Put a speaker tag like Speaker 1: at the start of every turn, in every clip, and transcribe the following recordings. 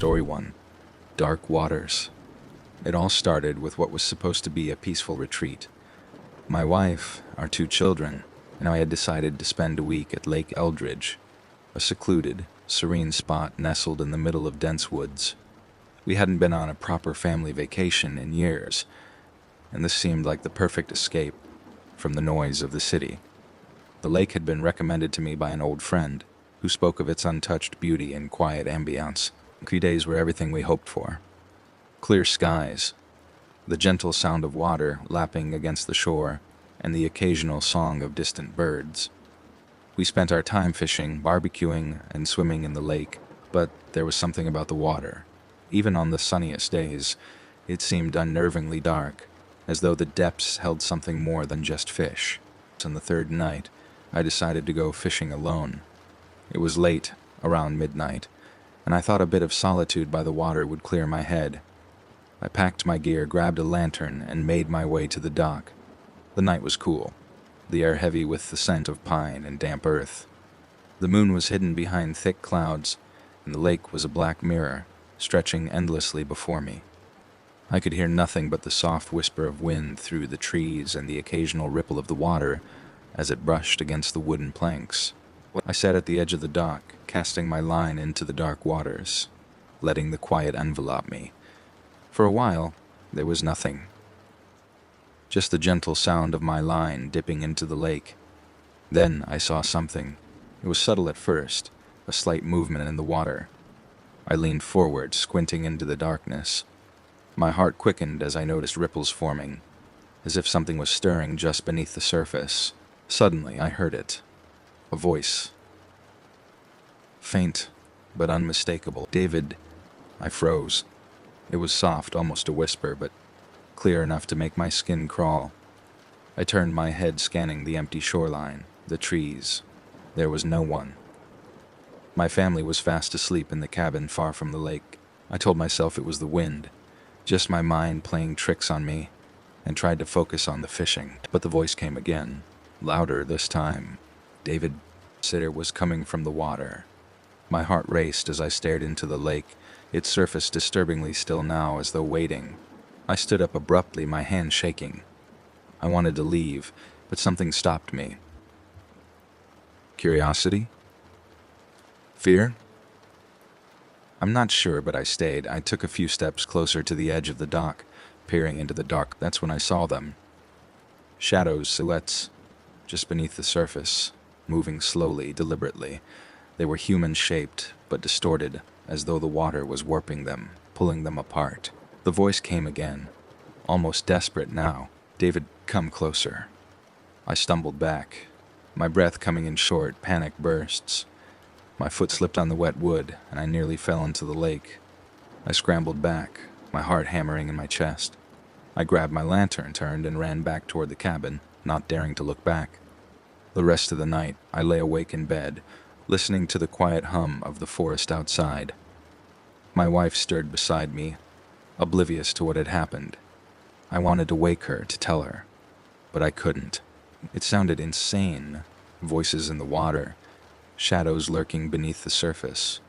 Speaker 1: Story 1. Dark Waters. It all started with what was supposed to be a peaceful retreat. My wife, our 2 children, and I had decided to spend a week at Lake Eldridge, a secluded, serene spot nestled in the middle of dense woods. We hadn't been on a proper family vacation in years, and this seemed like the perfect escape from the noise of the city. The lake had been recommended to me by an old friend, who spoke of its untouched beauty and quiet ambience. 3 days were everything we hoped for. Clear skies, the gentle sound of water lapping against the shore, and the occasional song of distant birds. We spent our time fishing, barbecuing, and swimming in the lake, but there was something about the water. Even on the sunniest days, it seemed unnervingly dark, as though the depths held something more than just fish. On the 3rd night, I decided to go fishing alone. It was late, around midnight, and I thought a bit of solitude by the water would clear my head. I packed my gear, grabbed a lantern, and made my way to the dock. The night was cool, the air heavy with the scent of pine and damp earth. The moon was hidden behind thick clouds, and the lake was a black mirror, stretching endlessly before me. I could hear nothing but the soft whisper of wind through the trees and the occasional ripple of the water as it brushed against the wooden planks. I sat at the edge of the dock, casting my line into the dark waters, letting the quiet envelop me. For a while, there was nothing. Just the gentle sound of my line dipping into the lake. Then I saw something. It was subtle at first, a slight movement in the water. I leaned forward, squinting into the darkness. My heart quickened as I noticed ripples forming, as if something was stirring just beneath the surface. Suddenly, I heard it. A voice. Faint, but unmistakable. David. I froze. It was soft, almost a whisper, but clear enough to make my skin crawl. I turned my head, scanning the empty shoreline, the trees. There was no one. My family was fast asleep in the cabin far from the lake. I told myself it was the wind, just my mind playing tricks on me, and tried to focus on the fishing. But the voice came again, louder this time. David. Sitter was coming from the water. My heart raced as I stared into the lake, its surface disturbingly still now, as though waiting. I stood up abruptly, my hand shaking. I wanted to leave, but something stopped me. Curiosity? Fear? I'm not sure, but I stayed. I took a few steps closer to the edge of the dock, peering into the dark. That's when I saw them. Shadows, silhouettes, just beneath the surface, moving slowly, deliberately. They were human-shaped, but distorted, as though the water was warping them, pulling them apart. The voice came again, almost desperate now. David, come closer. I stumbled back, my breath coming in short, panic bursts. My foot slipped on the wet wood, and I nearly fell into the lake. I scrambled back, my heart hammering in my chest. I grabbed my lantern, turned, and ran back toward the cabin, not daring to look back. The rest of the night, I lay awake in bed, listening to the quiet hum of the forest outside. My wife stirred beside me, oblivious to what had happened. I wanted to wake her, to tell her, but I couldn't. It sounded insane. Voices in the water, shadows lurking beneath the surface.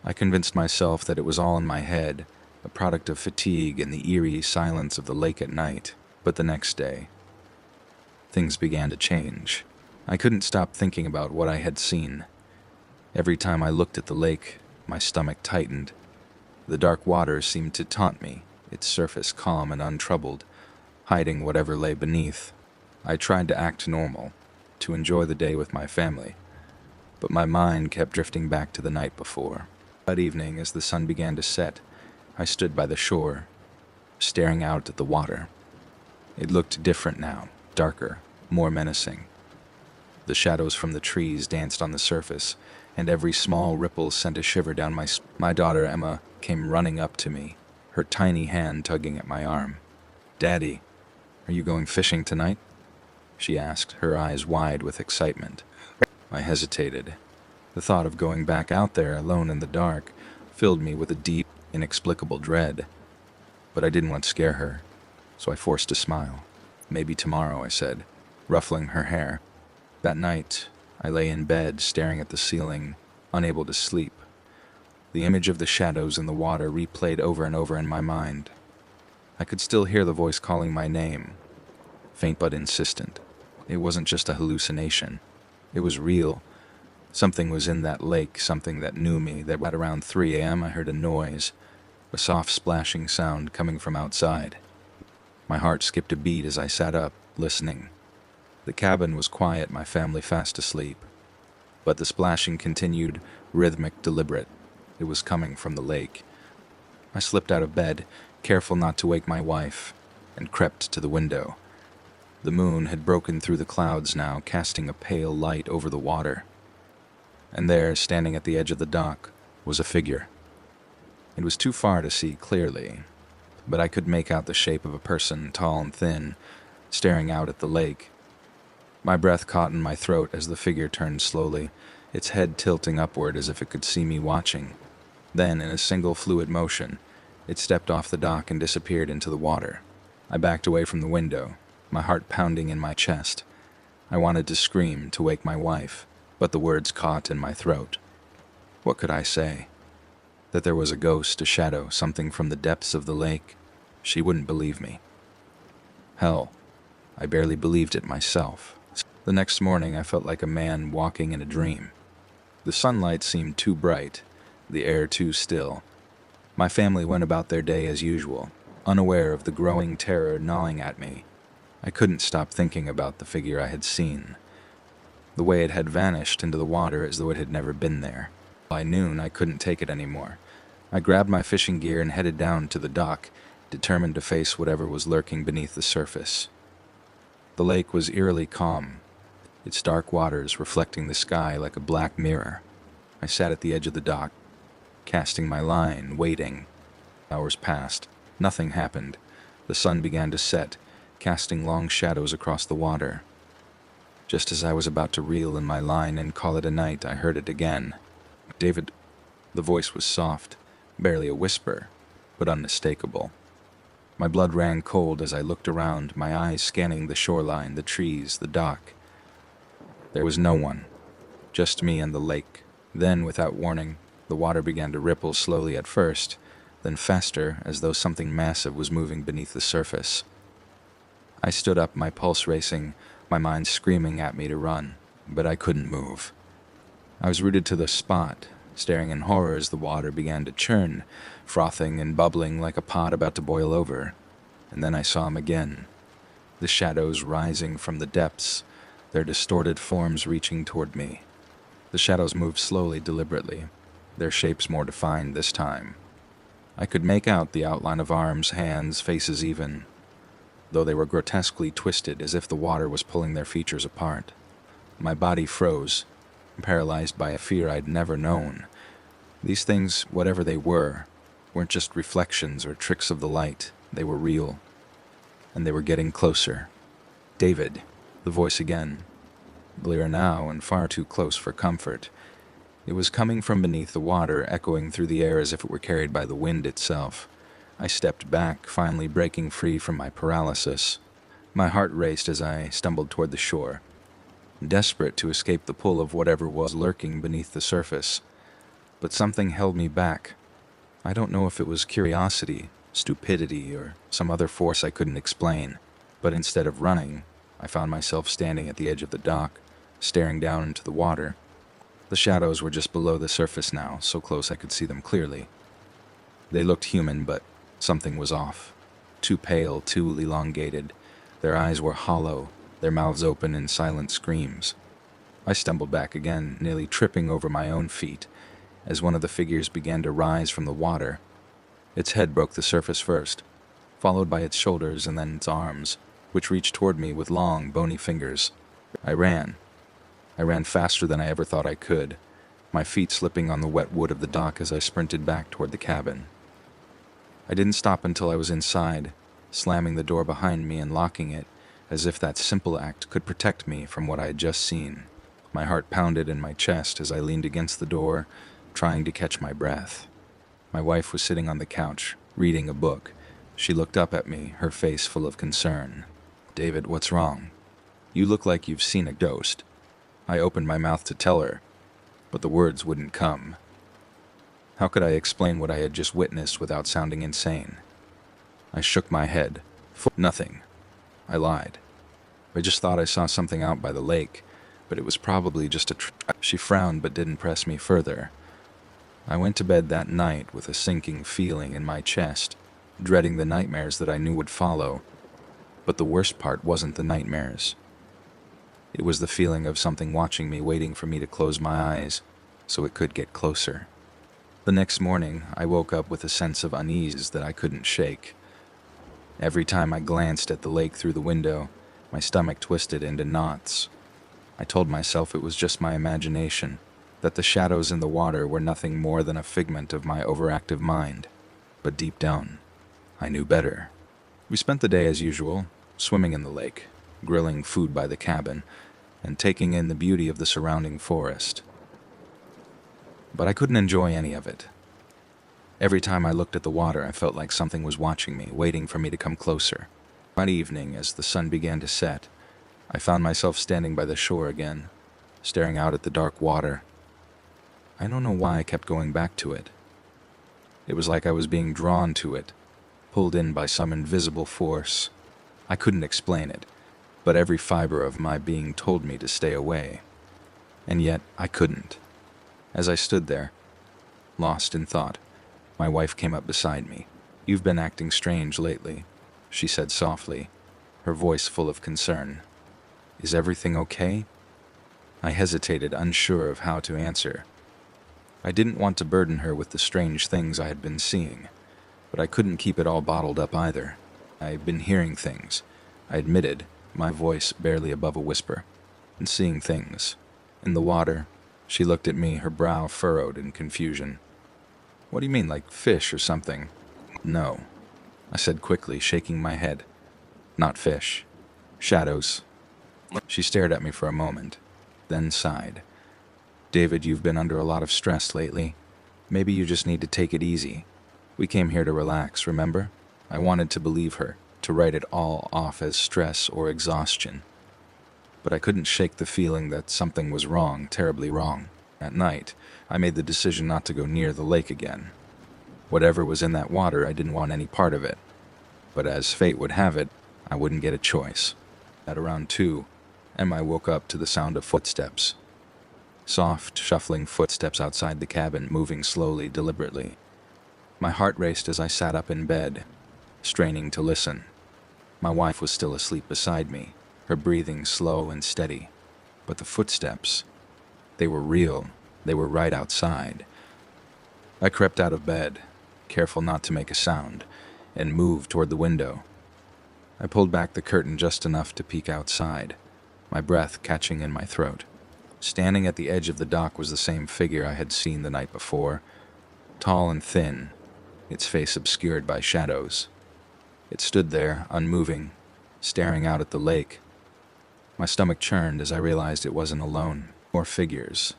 Speaker 1: I convinced myself that it was all in my head, a product of fatigue and the eerie silence of the lake at night. But the next day, things began to change. I couldn't stop thinking about what I had seen. Every time I looked at the lake, my stomach tightened. The dark water seemed to taunt me, its surface calm and untroubled, hiding whatever lay beneath. I tried to act normal, to enjoy the day with my family, but my mind kept drifting back to the night before. That evening, as the sun began to set, I stood by the shore, staring out at the water. It looked different now, darker, more menacing. The shadows from the trees danced on the surface, and every small ripple sent a shiver down my spine. My daughter, Emma, came running up to me, her tiny hand tugging at my arm. "Daddy, are you going fishing tonight?" she asked, her eyes wide with excitement. I hesitated. The thought of going back out there alone in the dark filled me with a deep, inexplicable dread. But I didn't want to scare her, so I forced a smile. "Maybe tomorrow," I said, ruffling her hair. That night, I lay in bed, staring at the ceiling, unable to sleep. The image of the shadows in the water replayed over and over in my mind. I could still hear the voice calling my name, faint but insistent. It wasn't just a hallucination. It was real. Something was in that lake, something that knew me. That at around 3 a.m. I heard a noise, a soft splashing sound coming from outside. My heart skipped a beat as I sat up, listening. The cabin was quiet, my family fast asleep. But the splashing continued, rhythmic, deliberate. It was coming from the lake. I slipped out of bed, careful not to wake my wife, and crept to the window. The moon had broken through the clouds now, casting a pale light over the water. And there, standing at the edge of the dock, was a figure. It was too far to see clearly, but I could make out the shape of a person, tall and thin, staring out at the lake. My breath caught in my throat as the figure turned slowly, its head tilting upward as if it could see me watching. Then, in a single fluid motion, it stepped off the dock and disappeared into the water. I backed away from the window, my heart pounding in my chest. I wanted to scream, to wake my wife, but the words caught in my throat. What could I say? That there was a ghost, a shadow, something from the depths of the lake? She wouldn't believe me. Hell, I barely believed it myself. The next morning, I felt like a man walking in a dream. The sunlight seemed too bright, the air too still. My family went about their day as usual, unaware of the growing terror gnawing at me. I couldn't stop thinking about the figure I had seen, the way it had vanished into the water as though it had never been there. By noon, I couldn't take it anymore. I grabbed my fishing gear and headed down to the dock, determined to face whatever was lurking beneath the surface. The lake was eerily calm, its dark waters reflecting the sky like a black mirror. I sat at the edge of the dock, casting my line, waiting. Hours passed. Nothing happened. The sun began to set, casting long shadows across the water. Just as I was about to reel in my line and call it a night, I heard it again. David. The voice was soft, barely a whisper, but unmistakable. My blood ran cold as I looked around, my eyes scanning the shoreline, the trees, the dock. There was no one, just me and the lake. Then, without warning, the water began to ripple slowly at first, then faster, as though something massive was moving beneath the surface. I stood up, my pulse racing, my mind screaming at me to run, but I couldn't move. I was rooted to the spot, staring in horror as the water began to churn, frothing and bubbling like a pot about to boil over. And then I saw him again, the shadows rising from the depths, their distorted forms reaching toward me. The shadows moved slowly, deliberately, their shapes more defined this time. I could make out the outline of arms, hands, faces even, though they were grotesquely twisted as if the water was pulling their features apart. My body froze, paralyzed by a fear I'd never known. These things, whatever they weren't just reflections or tricks of the light. They were real, and they were getting closer. David, the voice again, clearer now and far too close for comfort. It was coming from beneath the water, echoing through the air as if it were carried by the wind itself. I stepped back, finally breaking free from my paralysis. My heart raced as I stumbled toward the shore, desperate to escape the pull of whatever was lurking beneath the surface. But something held me back. I don't know if it was curiosity, stupidity, or some other force I couldn't explain, but instead of running, I found myself standing at the edge of the dock, staring down into the water. The shadows were just below the surface now, so close I could see them clearly. They looked human, but something was off. Too pale, too elongated. Their eyes were hollow, their mouths open in silent screams. I stumbled back again, nearly tripping over my own feet, as one of the figures began to rise from the water. Its head broke the surface first, followed by its shoulders and then its arms, which reached toward me with long, bony fingers. I ran. I ran faster than I ever thought I could, my feet slipping on the wet wood of the dock as I sprinted back toward the cabin. I didn't stop until I was inside, slamming the door behind me and locking it, as if that simple act could protect me from what I had just seen. My heart pounded in my chest as I leaned against the door, trying to catch my breath. My wife was sitting on the couch, reading a book. She looked up at me, her face full of concern. "David, what's wrong? You look like you've seen a ghost." I opened my mouth to tell her, but the words wouldn't come. How could I explain what I had just witnessed without sounding insane? I shook my head. Nothing. I lied. I just thought I saw something out by the lake, but it was probably just a She frowned but didn't press me further. I went to bed that night with a sinking feeling in my chest, dreading the nightmares that I knew would follow. But the worst part wasn't the nightmares. It was the feeling of something watching me, waiting for me to close my eyes so it could get closer. The next morning, I woke up with a sense of unease that I couldn't shake. Every time I glanced at the lake through the window, my stomach twisted into knots. I told myself it was just my imagination, that the shadows in the water were nothing more than a figment of my overactive mind. But deep down, I knew better. We spent the day as usual, swimming in the lake, grilling food by the cabin, and taking in the beauty of the surrounding forest. But I couldn't enjoy any of it. Every time I looked at the water, I felt like something was watching me, waiting for me to come closer. One evening, as the sun began to set, I found myself standing by the shore again, staring out at the dark water. I don't know why I kept going back to it. It was like I was being drawn to it, pulled in by some invisible force. I couldn't explain it, but every fiber of my being told me to stay away. And yet, I couldn't. As I stood there, lost in thought, my wife came up beside me. "You've been acting strange lately," she said softly, her voice full of concern. "Is everything okay?" I hesitated, unsure of how to answer. I didn't want to burden her with the strange things I had been seeing, but I couldn't keep it all bottled up either. I'd been hearing things, I admitted, my voice barely above a whisper, and seeing things. In the water, she looked at me, her brow furrowed in confusion. "What do you mean, like fish or something?" "No," I said quickly, shaking my head. "Not fish. Shadows." She stared at me for a moment, then sighed. "David, you've been under a lot of stress lately. Maybe you just need to take it easy. We came here to relax, remember?" I wanted to believe her, to write it all off as stress or exhaustion. But I couldn't shake the feeling that something was wrong, terribly wrong. At night, I made the decision not to go near the lake again. Whatever was in that water, I didn't want any part of it. But as fate would have it, I wouldn't get a choice. At around 2, Emma woke up to the sound of footsteps. Soft, shuffling footsteps outside the cabin, moving slowly, deliberately. My heart raced as I sat up in bed, straining to listen. My wife was still asleep beside me, her breathing slow and steady. But the footsteps, they were real. They were right outside. I crept out of bed, careful not to make a sound, and moved toward the window. I pulled back the curtain just enough to peek outside, my breath catching in my throat. Standing at the edge of the dock was the same figure I had seen the night before, tall and thin, its face obscured by shadows. It stood there, unmoving, staring out at the lake. My stomach churned as I realized it wasn't alone. More figures,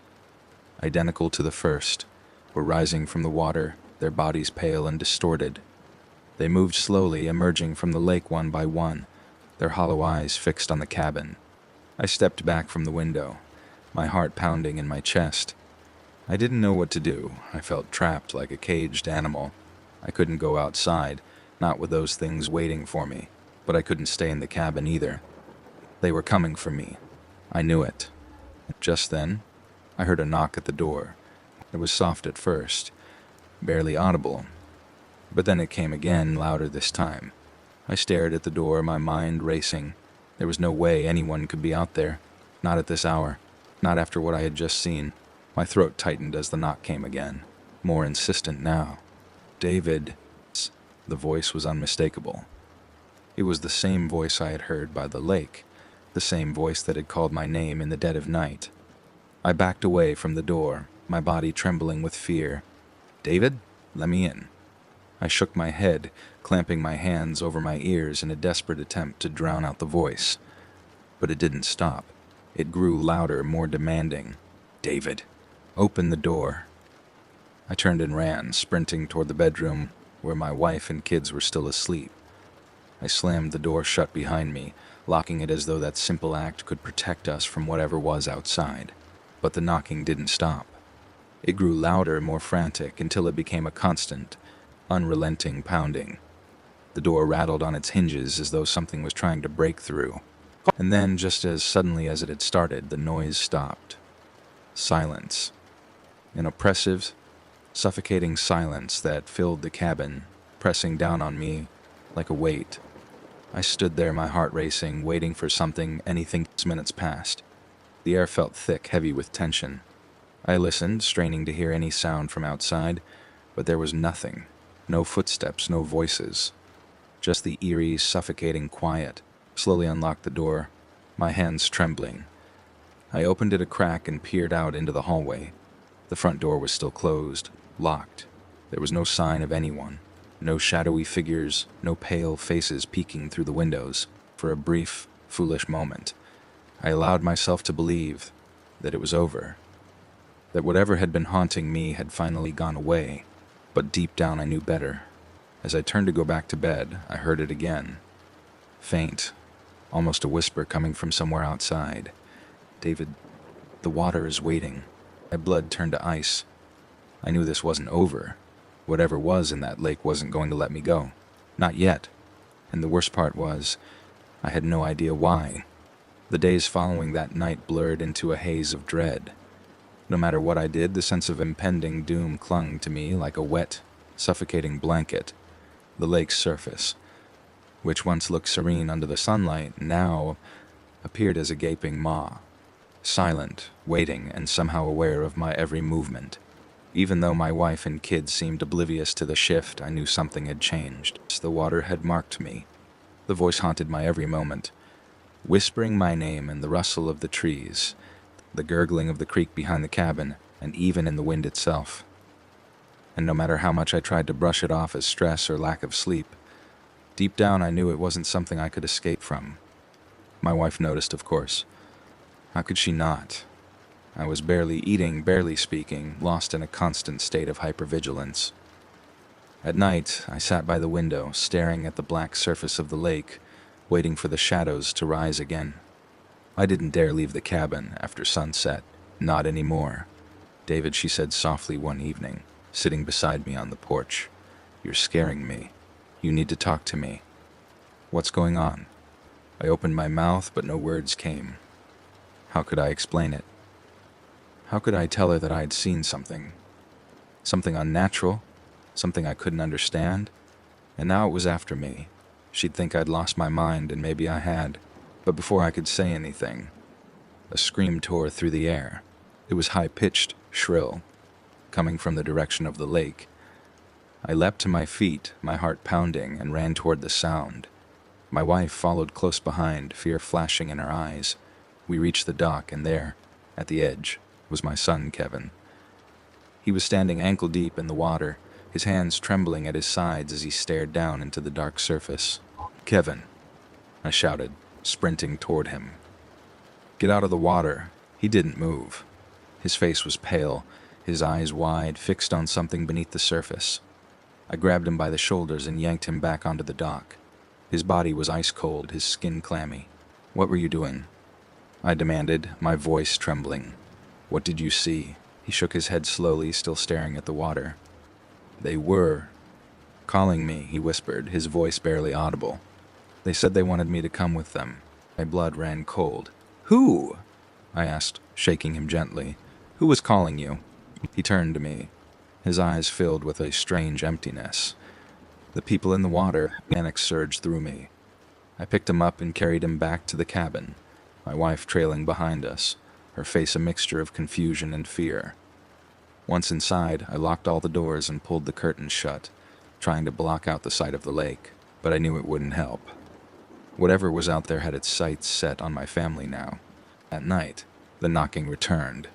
Speaker 1: identical to the first, were rising from the water, their bodies pale and distorted. They moved slowly, emerging from the lake one by one, their hollow eyes fixed on the cabin. I stepped back from the window, my heart pounding in my chest. I didn't know what to do. I felt trapped like a caged animal. I couldn't go outside, not with those things waiting for me, but I couldn't stay in the cabin either. They were coming for me. I knew it. Just then, I heard a knock at the door. It was soft at first, barely audible, but then it came again, louder this time. I stared at the door, my mind racing. There was no way anyone could be out there, not at this hour, not after what I had just seen. My throat tightened as the knock came again, more insistent now. "David." The voice was unmistakable. It was the same voice I had heard by the lake, the same voice that had called my name in the dead of night. I backed away from the door, my body trembling with fear. "David, let me in." I shook my head, clamping my hands over my ears in a desperate attempt to drown out the voice. But it didn't stop. It grew louder, more demanding. "David, open the door." I turned and ran, sprinting toward the bedroom, where my wife and kids were still asleep. I slammed the door shut behind me, locking it as though that simple act could protect us from whatever was outside. But the knocking didn't stop. It grew louder, more frantic, until it became a constant, unrelenting pounding. The door rattled on its hinges as though something was trying to break through. And then, just as suddenly as it had started, the noise stopped. Silence. An oppressive, suffocating silence that filled the cabin, pressing down on me like a weight. I stood there, my heart racing, waiting for something, anything. Minutes passed. The air felt thick, heavy with tension. I listened, straining to hear any sound from outside, but there was nothing. No footsteps, no voices. Just the eerie, suffocating quiet. Slowly unlocked the door, my hands trembling. I opened it a crack and peered out into the hallway. The front door was still closed, locked. There was no sign of anyone. No shadowy figures, no pale faces peeking through the windows. For a brief, foolish moment, I allowed myself to believe that it was over. That whatever had been haunting me had finally gone away. But deep down I knew better. As I turned to go back to bed, I heard it again. Faint, almost a whisper coming from somewhere outside. "David, the water is waiting." My blood turned to ice. I knew this wasn't over. Whatever was in that lake wasn't going to let me go. Not yet. And the worst part was, I had no idea why. The days following that night blurred into a haze of dread. No matter what I did, the sense of impending doom clung to me like a wet, suffocating blanket. The lake's surface, which once looked serene under the sunlight, now appeared as a gaping maw. Silent, waiting, and somehow aware of my every movement. Even though my wife and kids seemed oblivious to the shift, I knew something had changed. The water had marked me. The voice haunted my every moment, whispering my name in the rustle of the trees, the gurgling of the creek behind the cabin, and even in the wind itself. And no matter how much I tried to brush it off as stress or lack of sleep, deep down I knew it wasn't something I could escape from. My wife noticed, of course. How could she not? I was barely eating, barely speaking, lost in a constant state of hypervigilance. At night, I sat by the window, staring at the black surface of the lake, waiting for the shadows to rise again. I didn't dare leave the cabin after sunset. Not anymore. "David," she said softly one evening, sitting beside me on the porch. "You're scaring me. You need to talk to me." "What's going on?" I opened my mouth, but no words came. How could I explain it? How could I tell her that I had seen something? Something unnatural, something I couldn't understand, and now it was after me. She'd think I'd lost my mind, and maybe I had. But before I could say anything, a scream tore through the air. It was high-pitched, shrill, coming from the direction of the lake. I leapt to my feet, my heart pounding, and ran toward the sound. My wife followed close behind, fear flashing in her eyes. We reached the dock, and there, at the edge, was my son, Kevin. He was standing ankle-deep in the water, his hands trembling at his sides as he stared down into the dark surface. "Kevin," I shouted, sprinting toward him. "Get out of the water." He didn't move. His face was pale, his eyes wide, fixed on something beneath the surface. I grabbed him by the shoulders and yanked him back onto the dock. His body was ice-cold, his skin clammy. "What were you doing?" I demanded, my voice trembling. "What did you see?" He shook his head slowly, still staring at the water. "They were calling me," he whispered, his voice barely audible. "They said they wanted me to come with them." My blood ran cold. "Who?" I asked, shaking him gently. "Who was calling you?" He turned to me, his eyes filled with a strange emptiness. "The people in the water." Panic surged through me. I picked him up and carried him back to the cabin, my wife trailing behind us, her face a mixture of confusion and fear. Once inside, I locked all the doors and pulled the curtains shut, trying to block out the sight of the lake, but I knew it wouldn't help. Whatever was out there had its sights set on my family now. At night, the knocking returned.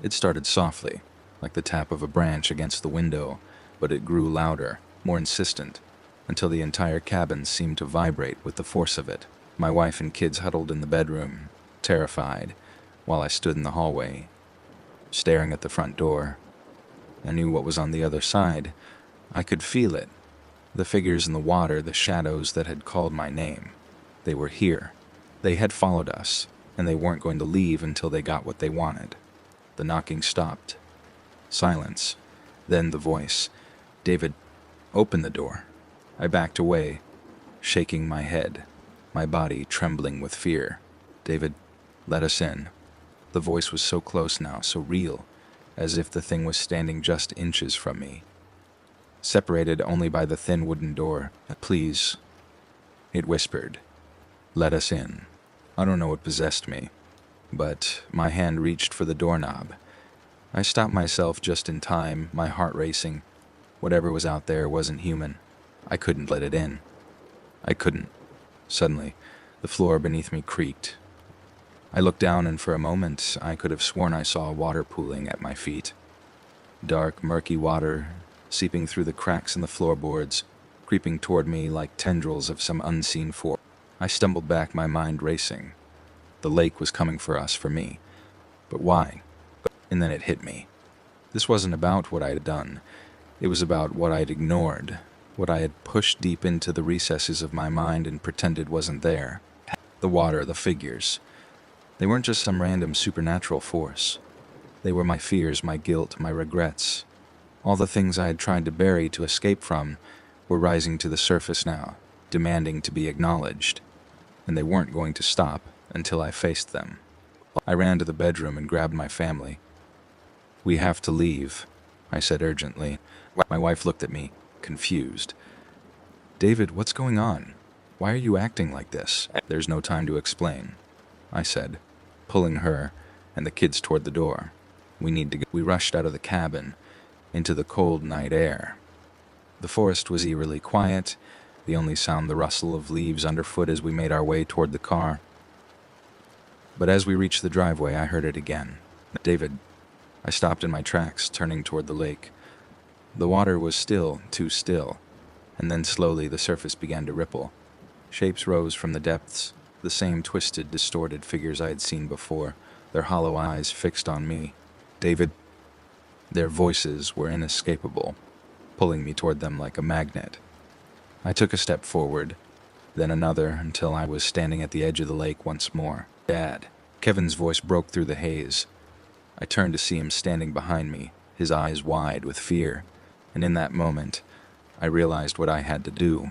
Speaker 1: It started softly, like the tap of a branch against the window, but it grew louder, more insistent, until the entire cabin seemed to vibrate with the force of it. My wife and kids huddled in the bedroom, terrified, while I stood in the hallway, staring at the front door. I knew what was on the other side. I could feel it. The figures in the water, the shadows that had called my name. They were here. They had followed us, and they weren't going to leave until they got what they wanted. The knocking stopped. Silence. Then the voice. "David, open the door." I backed away, shaking my head, my body trembling with fear. "David, let us in." The voice was so close now, so real, as if the thing was standing just inches from me, separated only by the thin wooden door. "Please," it whispered. "Let us in." I don't know what possessed me, but my hand reached for the doorknob. I stopped myself just in time, my heart racing. Whatever was out there wasn't human. I couldn't let it in. I couldn't. Suddenly, the floor beneath me creaked. I looked down, and for a moment, I could have sworn I saw water pooling at my feet. Dark, murky water, seeping through the cracks in the floorboards, creeping toward me like tendrils of some unseen force. I stumbled back, my mind racing. The lake was coming for us, for me. But why? And then it hit me. This wasn't about what I had done. It was about what I'd ignored, what I had pushed deep into the recesses of my mind and pretended wasn't there. The water, the figures. They weren't just some random supernatural force. They were my fears, my guilt, my regrets. All the things I had tried to bury, to escape from, were rising to the surface now, demanding to be acknowledged. And they weren't going to stop until I faced them. I ran to the bedroom and grabbed my family. "We have to leave," I said urgently. My wife looked at me, confused. "David, what's going on? Why are you acting like this?" "There's no time to explain," I said, pulling her and the kids toward the door. "We need to go." We rushed out of the cabin, into the cold night air. The forest was eerily quiet, the only sound the rustle of leaves underfoot as we made our way toward the car. But as we reached the driveway, I heard it again. "David." I stopped in my tracks, turning toward the lake. The water was still, too still, and then slowly the surface began to ripple. Shapes rose from the depths, the same twisted, distorted figures I had seen before, their hollow eyes fixed on me. "David." Their voices were inescapable, pulling me toward them like a magnet. I took a step forward, then another, until I was standing at the edge of the lake once more. "Dad." Kevin's voice broke through the haze. I turned to see him standing behind me, his eyes wide with fear, and in that moment, I realized what I had to do.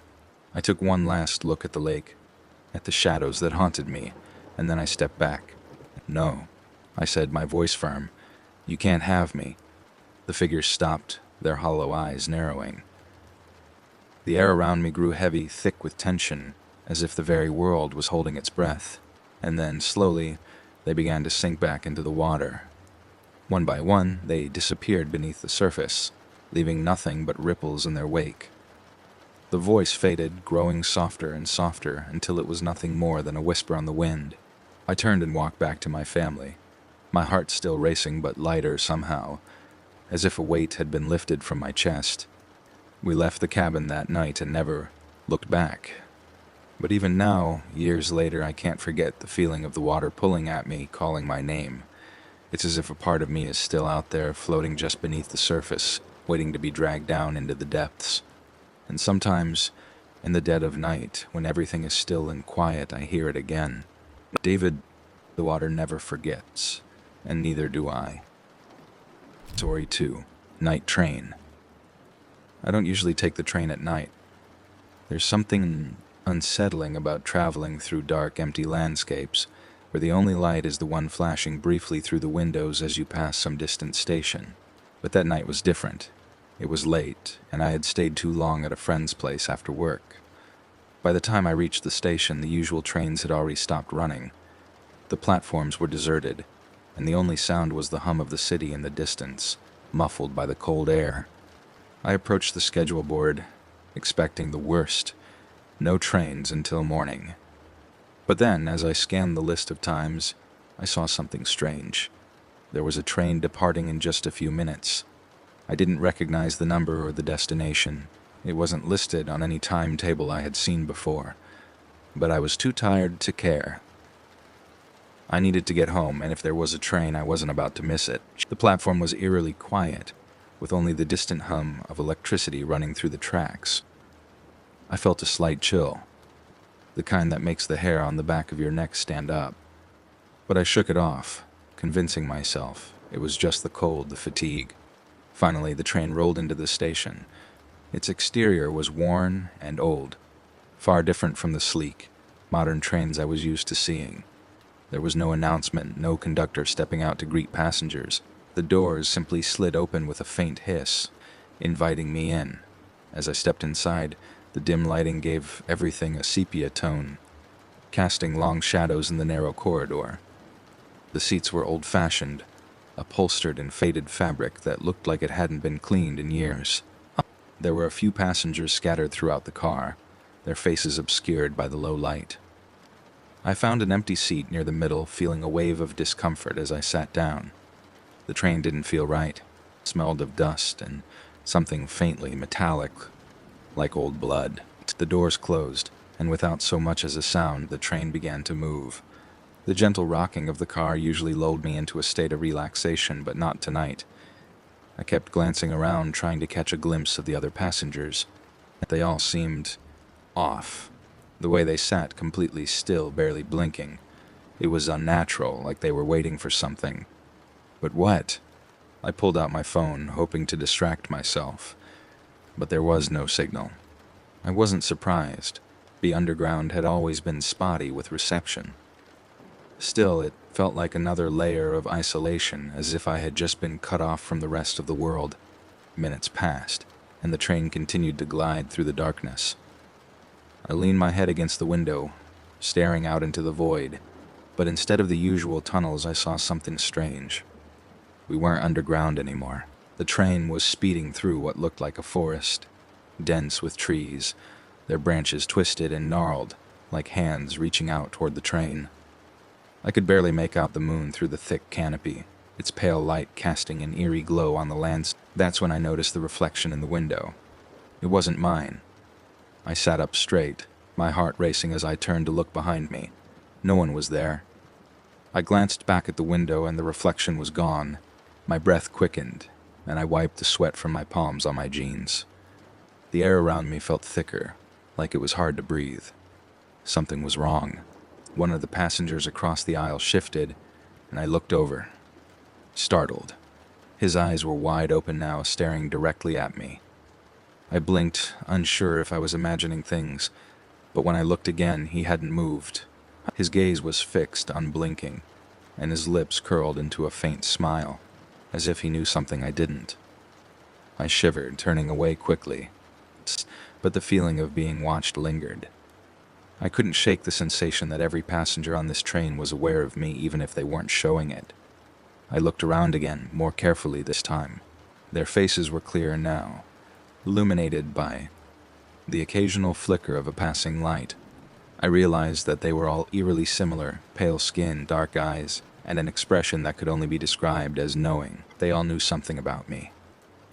Speaker 1: I took one last look at the lake, at the shadows that haunted me, and then I stepped back. "No," I said, my voice firm. "You can't have me." The figures stopped, their hollow eyes narrowing. The air around me grew heavy, thick with tension, as if the very world was holding its breath. And then, slowly, they began to sink back into the water. One by one, they disappeared beneath the surface, leaving nothing but ripples in their wake. The voice faded, growing softer and softer, until it was nothing more than a whisper on the wind. I turned and walked back to my family, my heart still racing but lighter somehow, as if a weight had been lifted from my chest. We left the cabin that night and never looked back. But even now, years later, I can't forget the feeling of the water pulling at me, calling my name. It's as if a part of me is still out there, floating just beneath the surface, waiting to be dragged down into the depths. And sometimes, in the dead of night, when everything is still and quiet, I hear it again. "David." The water never forgets, and neither do I. Story 2. Night Train. I don't usually take the train at night. There's something unsettling about traveling through dark, empty landscapes, where the only light is the one flashing briefly through the windows as you pass some distant station. But that night was different. It was late, and I had stayed too long at a friend's place after work. By the time I reached the station, the usual trains had already stopped running. The platforms were deserted, and the only sound was the hum of the city in the distance, muffled by the cold air. I approached the schedule board, expecting the worst. No trains until morning. But then, as I scanned the list of times, I saw something strange. There was a train departing in just a few minutes. I didn't recognize the number or the destination. It wasn't listed on any timetable I had seen before. But I was too tired to care. I needed to get home, and if there was a train, I wasn't about to miss it. The platform was eerily quiet, with only the distant hum of electricity running through the tracks. I felt a slight chill, the kind that makes the hair on the back of your neck stand up. But I shook it off, convincing myself it was just the cold, the fatigue. Finally, the train rolled into the station. Its exterior was worn and old, far different from the sleek, modern trains I was used to seeing. There was no announcement, no conductor stepping out to greet passengers. The doors simply slid open with a faint hiss, inviting me in. As I stepped inside, the dim lighting gave everything a sepia tone, casting long shadows in the narrow corridor. The seats were old-fashioned, upholstered in faded fabric that looked like it hadn't been cleaned in years. There were a few passengers scattered throughout the car, their faces obscured by the low light. I found an empty seat near the middle, feeling a wave of discomfort as I sat down. The train didn't feel right. It smelled of dust and something faintly metallic, like old blood. The doors closed, and without so much as a sound, the train began to move. The gentle rocking of the car usually lulled me into a state of relaxation, but not tonight. I kept glancing around, trying to catch a glimpse of the other passengers. They all seemed off. The way they sat, completely still, barely blinking. It was unnatural, like they were waiting for something. But what? I pulled out my phone, hoping to distract myself. But there was no signal. I wasn't surprised. The underground had always been spotty with reception. Still, it felt like another layer of isolation, as if I had just been cut off from the rest of the world. Minutes passed, and the train continued to glide through the darkness. I leaned my head against the window, staring out into the void, but instead of the usual tunnels, I saw something strange. We weren't underground anymore. The train was speeding through what looked like a forest, dense with trees, their branches twisted and gnarled, like hands reaching out toward the train. I could barely make out the moon through the thick canopy, its pale light casting an eerie glow on the landscape. That's when I noticed the reflection in the window. It wasn't mine. I sat up straight, my heart racing as I turned to look behind me. No one was there. I glanced back at the window and the reflection was gone. My breath quickened, and I wiped the sweat from my palms on my jeans. The air around me felt thicker, like it was hard to breathe. Something was wrong. One of the passengers across the aisle shifted, and I looked over, startled. His eyes were wide open now, staring directly at me. I blinked, unsure if I was imagining things, but when I looked again, he hadn't moved. His gaze was fixed, unblinking, and his lips curled into a faint smile, as if he knew something I didn't. I shivered, turning away quickly, but the feeling of being watched lingered. I couldn't shake the sensation that every passenger on this train was aware of me, even if they weren't showing it. I looked around again, more carefully this time. Their faces were clear now, illuminated by the occasional flicker of a passing light. I realized that they were all eerily similar, pale skin, dark eyes, and an expression that could only be described as knowing. They all knew something about me.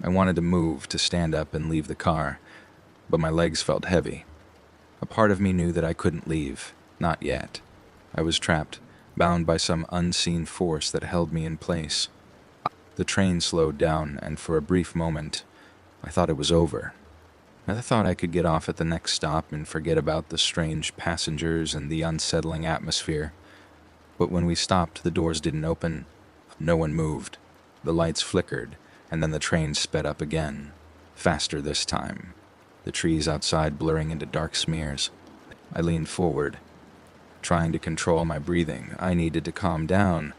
Speaker 1: I wanted to move, to stand up and leave the car, but my legs felt heavy. A part of me knew that I couldn't leave, not yet. I was trapped, bound by some unseen force that held me in place. The train slowed down, and for a brief moment, I thought it was over. I thought I could get off at the next stop and forget about the strange passengers and the unsettling atmosphere. But when we stopped, the doors didn't open. No one moved. The lights flickered, and then the train sped up again, faster this time, the trees outside blurring into dark smears. I leaned forward, trying to control my breathing. I needed to calm down.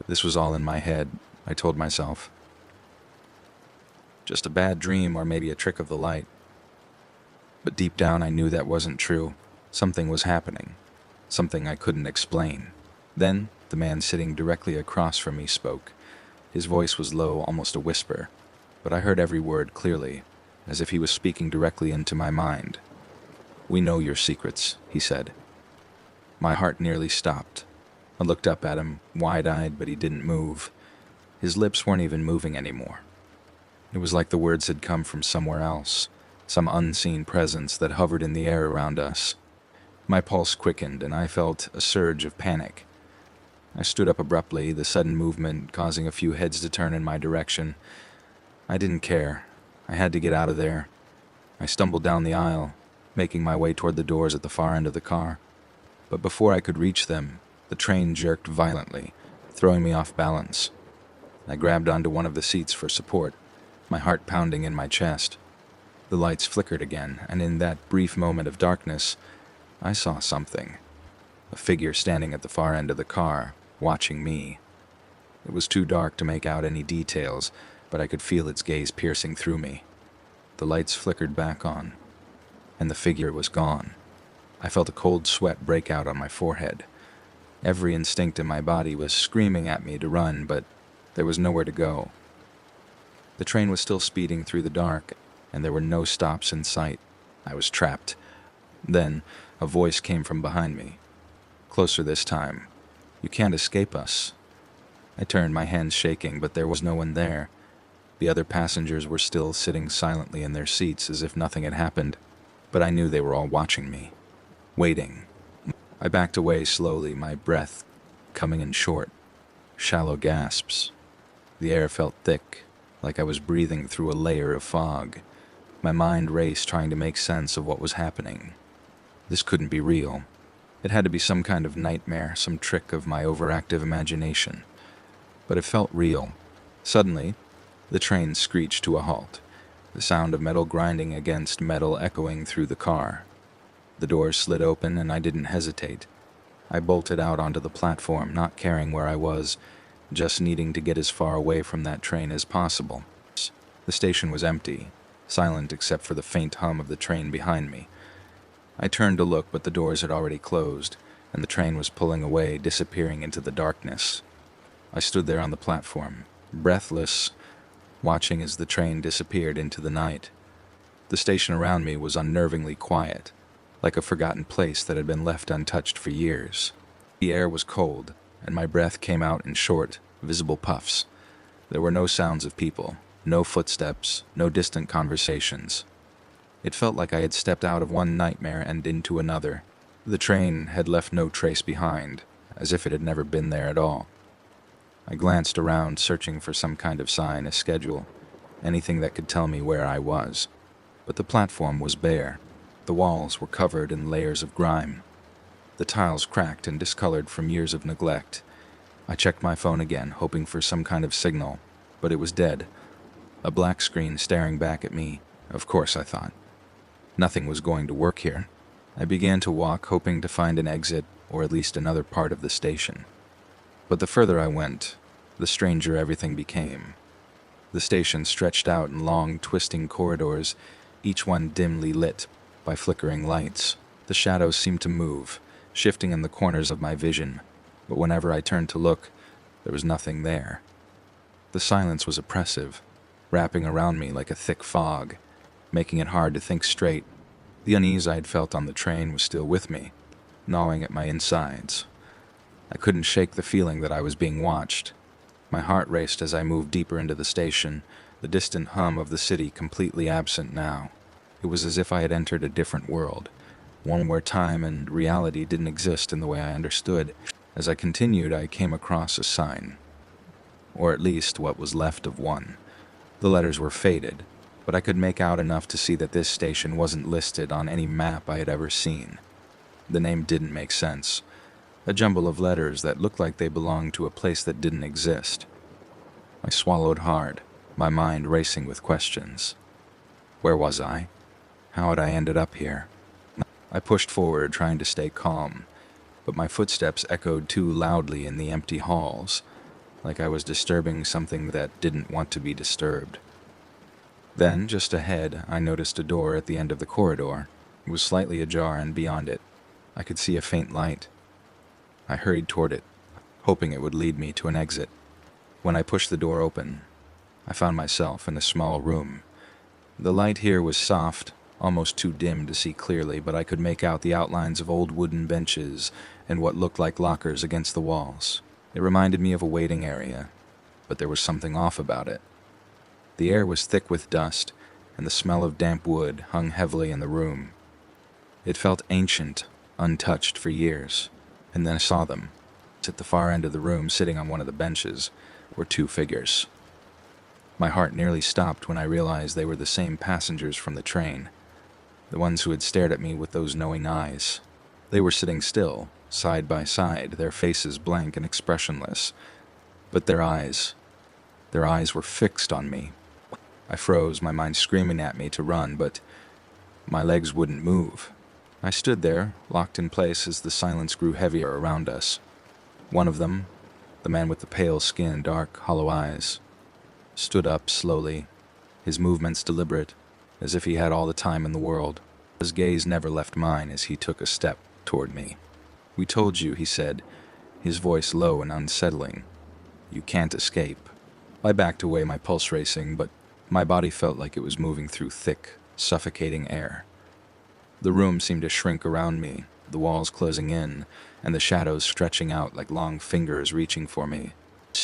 Speaker 1: This was all in my head, I told myself. Just a bad dream, or maybe a trick of the light. But deep down I knew that wasn't true. Something was happening. Something I couldn't explain. Then, the man sitting directly across from me spoke. His voice was low, almost a whisper, but I heard every word clearly, as if he was speaking directly into my mind. "We know your secrets," he said. My heart nearly stopped. I looked up at him, wide-eyed, but he didn't move. His lips weren't even moving anymore. It was like the words had come from somewhere else, some unseen presence that hovered in the air around us. My pulse quickened, and I felt a surge of panic. I stood up abruptly, the sudden movement causing a few heads to turn in my direction. I didn't care. I had to get out of there. I stumbled down the aisle, making my way toward the doors at the far end of the car. But before I could reach them, the train jerked violently, throwing me off balance. I grabbed onto one of the seats for support, my heart pounding in my chest. The lights flickered again, and in that brief moment of darkness, I saw something. A figure standing at the far end of the car, watching me. It was too dark to make out any details, but I could feel its gaze piercing through me. The lights flickered back on, and the figure was gone. I felt a cold sweat break out on my forehead. Every instinct in my body was screaming at me to run, but there was nowhere to go. The train was still speeding through the dark, and there were no stops in sight. I was trapped. Then, a voice came from behind me. Closer this time. "You can't escape us." I turned, my hands shaking, but there was no one there. The other passengers were still sitting silently in their seats as if nothing had happened, but I knew they were all watching me, waiting. I backed away slowly, my breath coming in short, shallow gasps. The air felt thick, like I was breathing through a layer of fog. My mind raced, trying to make sense of what was happening. This couldn't be real. It had to be some kind of nightmare, some trick of my overactive imagination. But it felt real. Suddenly, the train screeched to a halt, the sound of metal grinding against metal echoing through the car. The doors slid open, and I didn't hesitate. I bolted out onto the platform, not caring where I was, just needing to get as far away from that train as possible. The station was empty, silent except for the faint hum of the train behind me. I turned to look, but the doors had already closed, and the train was pulling away, disappearing into the darkness. I stood there on the platform, breathless, watching as the train disappeared into the night. The station around me was unnervingly quiet, like a forgotten place that had been left untouched for years. The air was cold, and my breath came out in short, visible puffs. There were no sounds of people, no footsteps, no distant conversations. It felt like I had stepped out of one nightmare and into another. The train had left no trace behind, as if it had never been there at all. I glanced around, searching for some kind of sign, a schedule, anything that could tell me where I was. But the platform was bare. The walls were covered in layers of grime. The tiles cracked and discolored from years of neglect. I checked my phone again, hoping for some kind of signal, but it was dead. A black screen staring back at me. Of course, I thought. Nothing was going to work here. I began to walk, hoping to find an exit, or at least another part of the station. But the further I went, the stranger everything became. The station stretched out in long, twisting corridors, each one dimly lit by flickering lights. The shadows seemed to move, shifting in the corners of my vision, but whenever I turned to look, there was nothing there. The silence was oppressive, wrapping around me like a thick fog, making it hard to think straight. The unease I had felt on the train was still with me, gnawing at my insides. I couldn't shake the feeling that I was being watched. My heart raced as I moved deeper into the station, the distant hum of the city completely absent now. It was as if I had entered a different world, one where time and reality didn't exist in the way I understood. As I continued, I came across a sign, or at least what was left of one. The letters were faded, but I could make out enough to see that this station wasn't listed on any map I had ever seen. The name didn't make sense. A jumble of letters that looked like they belonged to a place that didn't exist. I swallowed hard, my mind racing with questions. Where was I? How had I ended up here? I pushed forward, trying to stay calm, but my footsteps echoed too loudly in the empty halls, like I was disturbing something that didn't want to be disturbed. Then, just ahead, I noticed a door at the end of the corridor. It was slightly ajar, and beyond it, I could see a faint light. I hurried toward it, hoping it would lead me to an exit. When I pushed the door open, I found myself in a small room. The light here was soft, almost too dim to see clearly, but I could make out the outlines of old wooden benches and what looked like lockers against the walls. It reminded me of a waiting area, but there was something off about it. The air was thick with dust, and the smell of damp wood hung heavily in the room. It felt ancient, untouched for years. And then I saw them. At the far end of the room, sitting on one of the benches, were two figures. My heart nearly stopped when I realized they were the same passengers from the train, the ones who had stared at me with those knowing eyes. They were sitting still, side by side, their faces blank and expressionless, but their eyes were fixed on me. I froze, my mind screaming at me to run, but my legs wouldn't move. I stood there, locked in place as the silence grew heavier around us. One of them, the man with the pale skin, dark, hollow eyes, stood up slowly, his movements deliberate, as if he had all the time in the world. His gaze never left mine as he took a step toward me. "We told you," he said, his voice low and unsettling. "You can't escape." I backed away, my pulse racing, but my body felt like it was moving through thick, suffocating air. The room seemed to shrink around me, the walls closing in, and the shadows stretching out like long fingers reaching for me.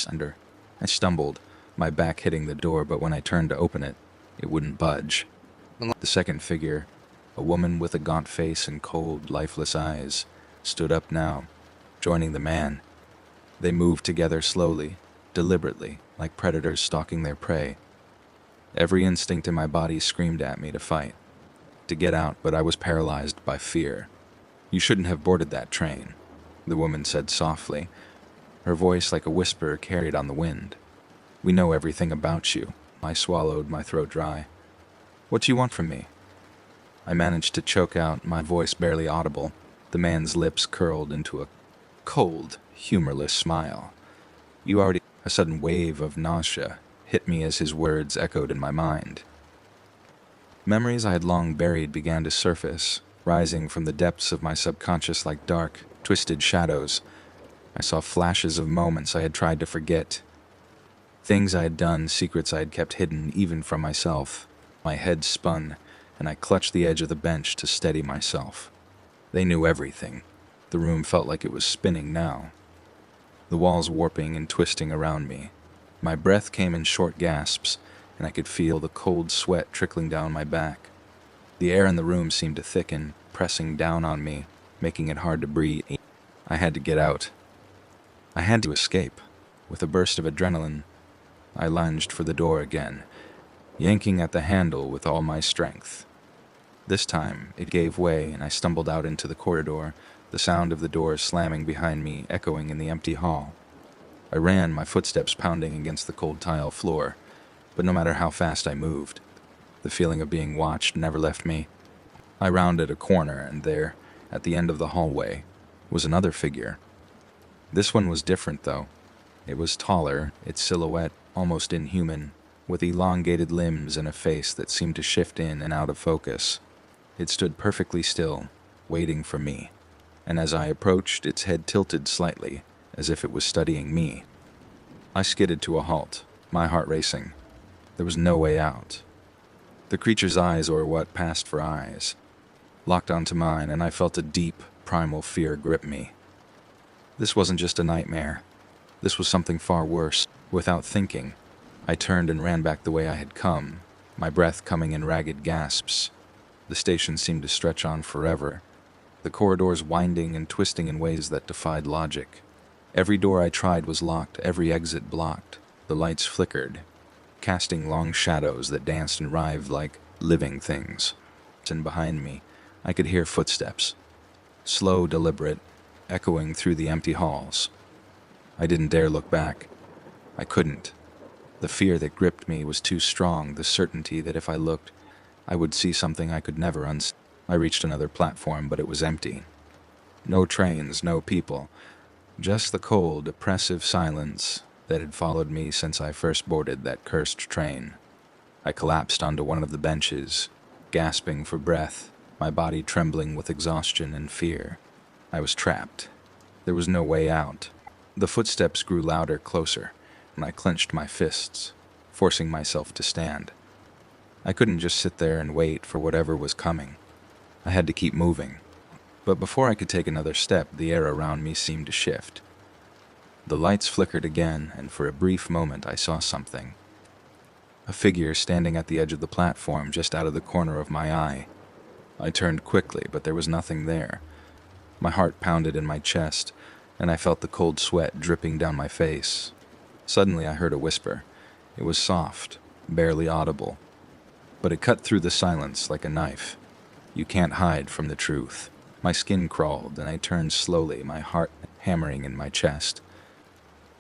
Speaker 1: I stumbled, my back hitting the door, but when I turned to open it, it wouldn't budge. The second figure, a woman with a gaunt face and cold, lifeless eyes, stood up now, joining the man. They moved together slowly, deliberately, like predators stalking their prey. Every instinct in my body screamed at me to fight, to get out, but I was paralyzed by fear. "You shouldn't have boarded that train," the woman said softly, her voice like a whisper carried on the wind. "We know everything about you." I swallowed, my throat dry. "What do you want from me?" I managed to choke out, my voice barely audible. The man's lips curled into a cold, humorless smile. "You already..." A sudden wave of nausea hit me as his words echoed in my mind. Memories I had long buried began to surface, rising from the depths of my subconscious like dark, twisted shadows. I saw flashes of moments I had tried to forget. Things I had done, secrets I had kept hidden even from myself. My head spun, and I clutched the edge of the bench to steady myself. They knew everything. The room felt like it was spinning now, the walls warping and twisting around me. My breath came in short gasps, and I could feel the cold sweat trickling down my back. The air in the room seemed to thicken, pressing down on me, making it hard to breathe. I had to get out. I had to escape. With a burst of adrenaline, I lunged for the door again, yanking at the handle with all my strength. This time, it gave way, and I stumbled out into the corridor, the sound of the door slamming behind me echoing in the empty hall. I ran, my footsteps pounding against the cold tile floor, but no matter how fast I moved, the feeling of being watched never left me. I rounded a corner, and there, at the end of the hallway, was another figure. This one was different, though. It was taller, its silhouette almost inhuman, with elongated limbs and a face that seemed to shift in and out of focus. It stood perfectly still, waiting for me, and as I approached, its head tilted slightly, as if it was studying me. I skidded to a halt, my heart racing. There was no way out. The creature's eyes, or what passed for eyes, locked onto mine, and I felt a deep, primal fear grip me. This wasn't just a nightmare. This was something far worse. Without thinking, I turned and ran back the way I had come, my breath coming in ragged gasps. The station seemed to stretch on forever, the corridors winding and twisting in ways that defied logic. Every door I tried was locked, every exit blocked. The lights flickered, casting long shadows that danced and writhed like living things. And behind me, I could hear footsteps, slow, deliberate, echoing through the empty halls. I didn't dare look back. I couldn't. The fear that gripped me was too strong, the certainty that if I looked, I would see something I could never unsee. I reached another platform, but it was empty. No trains, no people, just the cold, oppressive silence that had followed me since I first boarded that cursed train. I collapsed onto one of the benches, gasping for breath, my body trembling with exhaustion and fear. I was trapped. There was no way out. The footsteps grew louder, closer, and I clenched my fists, forcing myself to stand. I couldn't just sit there and wait for whatever was coming. I had to keep moving. But before I could take another step, the air around me seemed to shift. The lights flickered again, and for a brief moment I saw something. A figure standing at the edge of the platform just out of the corner of my eye. I turned quickly, but there was nothing there. My heart pounded in my chest, and I felt the cold sweat dripping down my face. Suddenly I heard a whisper. It was soft, barely audible, but it cut through the silence like a knife. "You can't hide from the truth." My skin crawled, and I turned slowly, my heart hammering in my chest.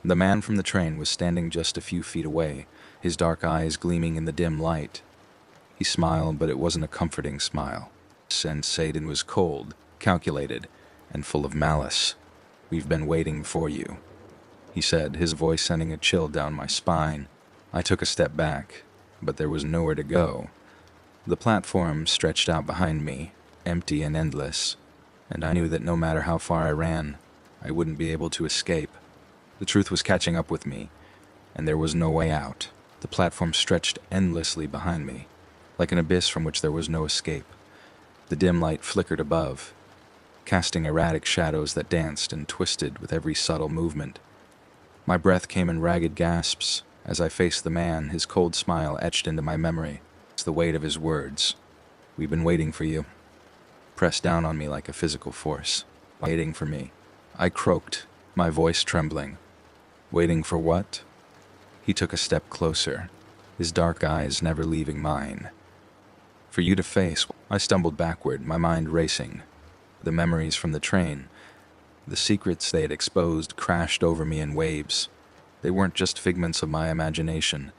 Speaker 1: The man from the train was standing just a few feet away, his dark eyes gleaming in the dim light. He smiled, but it wasn't a comforting smile. And Satan was cold, calculated, and full of malice. "We've been waiting for you," he said, his voice sending a chill down my spine. I took a step back, but there was nowhere to go. The platform stretched out behind me, empty and endless, and I knew that no matter how far I ran, I wouldn't be able to escape. The truth was catching up with me, and there was no way out. The platform stretched endlessly behind me, like an abyss from which there was no escape. The dim light flickered above, casting erratic shadows that danced and twisted with every subtle movement. My breath came in ragged gasps as I faced the man, his cold smile etched into my memory. It's the weight of his words. "We've been waiting for you," pressed down on me like a physical force. "Waiting for me," I croaked, my voice trembling. "Waiting for what?" He took a step closer, his dark eyes never leaving mine. "For you to face," I stumbled backward, my mind racing. The memories from the train, the secrets they had exposed, crashed over me in waves. They weren't just figments of my imagination.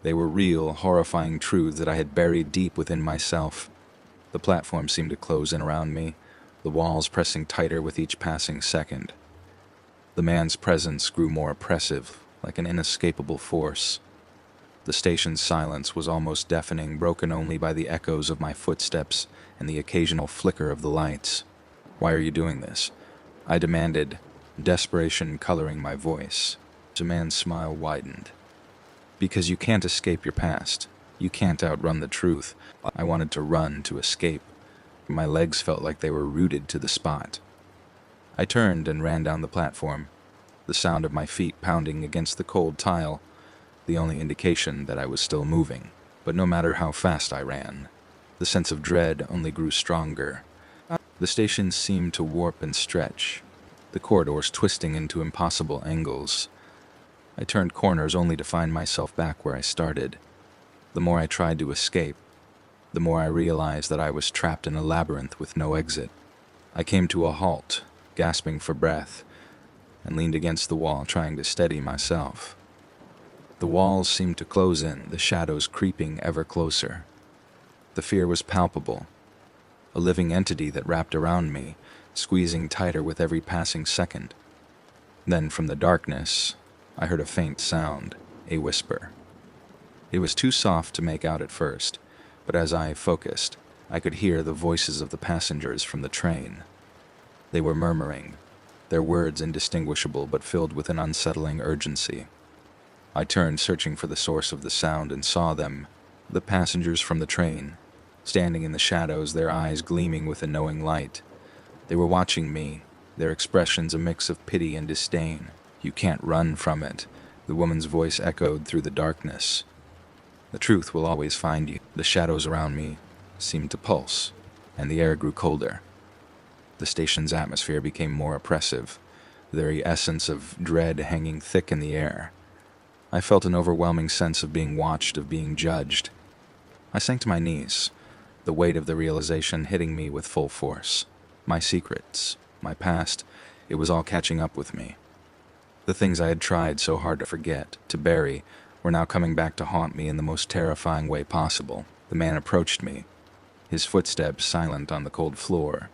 Speaker 1: They were real, horrifying truths that I had buried deep within myself. The platform seemed to close in around me, the walls pressing tighter with each passing second. The man's presence grew more oppressive, like an inescapable force. The station's silence was almost deafening, broken only by the echoes of my footsteps and the occasional flicker of the lights. "Why are you doing this?" I demanded, desperation coloring my voice. The man's smile widened. "Because you can't escape your past. You can't outrun the truth." I wanted to run, to escape. My legs felt like they were rooted to the spot. I turned and ran down the platform, the sound of my feet pounding against the cold tile, the only indication that I was still moving. But no matter how fast I ran, the sense of dread only grew stronger. The station seemed to warp and stretch, the corridors twisting into impossible angles. I turned corners only to find myself back where I started. The more I tried to escape, the more I realized that I was trapped in a labyrinth with no exit. I came to a halt, gasping for breath, and leaned against the wall, trying to steady myself. The walls seemed to close in, the shadows creeping ever closer. The fear was palpable, a living entity that wrapped around me, squeezing tighter with every passing second. Then from the darkness, I heard a faint sound, a whisper. It was too soft to make out at first, but as I focused, I could hear the voices of the passengers from the train. They were murmuring, their words indistinguishable but filled with an unsettling urgency. I turned, searching for the source of the sound, and saw them, the passengers from the train, standing in the shadows, their eyes gleaming with a knowing light. They were watching me, their expressions a mix of pity and disdain. "You can't run from it," the woman's voice echoed through the darkness. "The truth will always find you." The shadows around me seemed to pulse, and the air grew colder. The station's atmosphere became more oppressive, the very essence of dread hanging thick in the air. I felt an overwhelming sense of being watched, of being judged. I sank to my knees, the weight of the realization hitting me with full force. My secrets, my past, it was all catching up with me. The things I had tried so hard to forget, to bury, were now coming back to haunt me in the most terrifying way possible. The man approached me, his footsteps silent on the cold floor.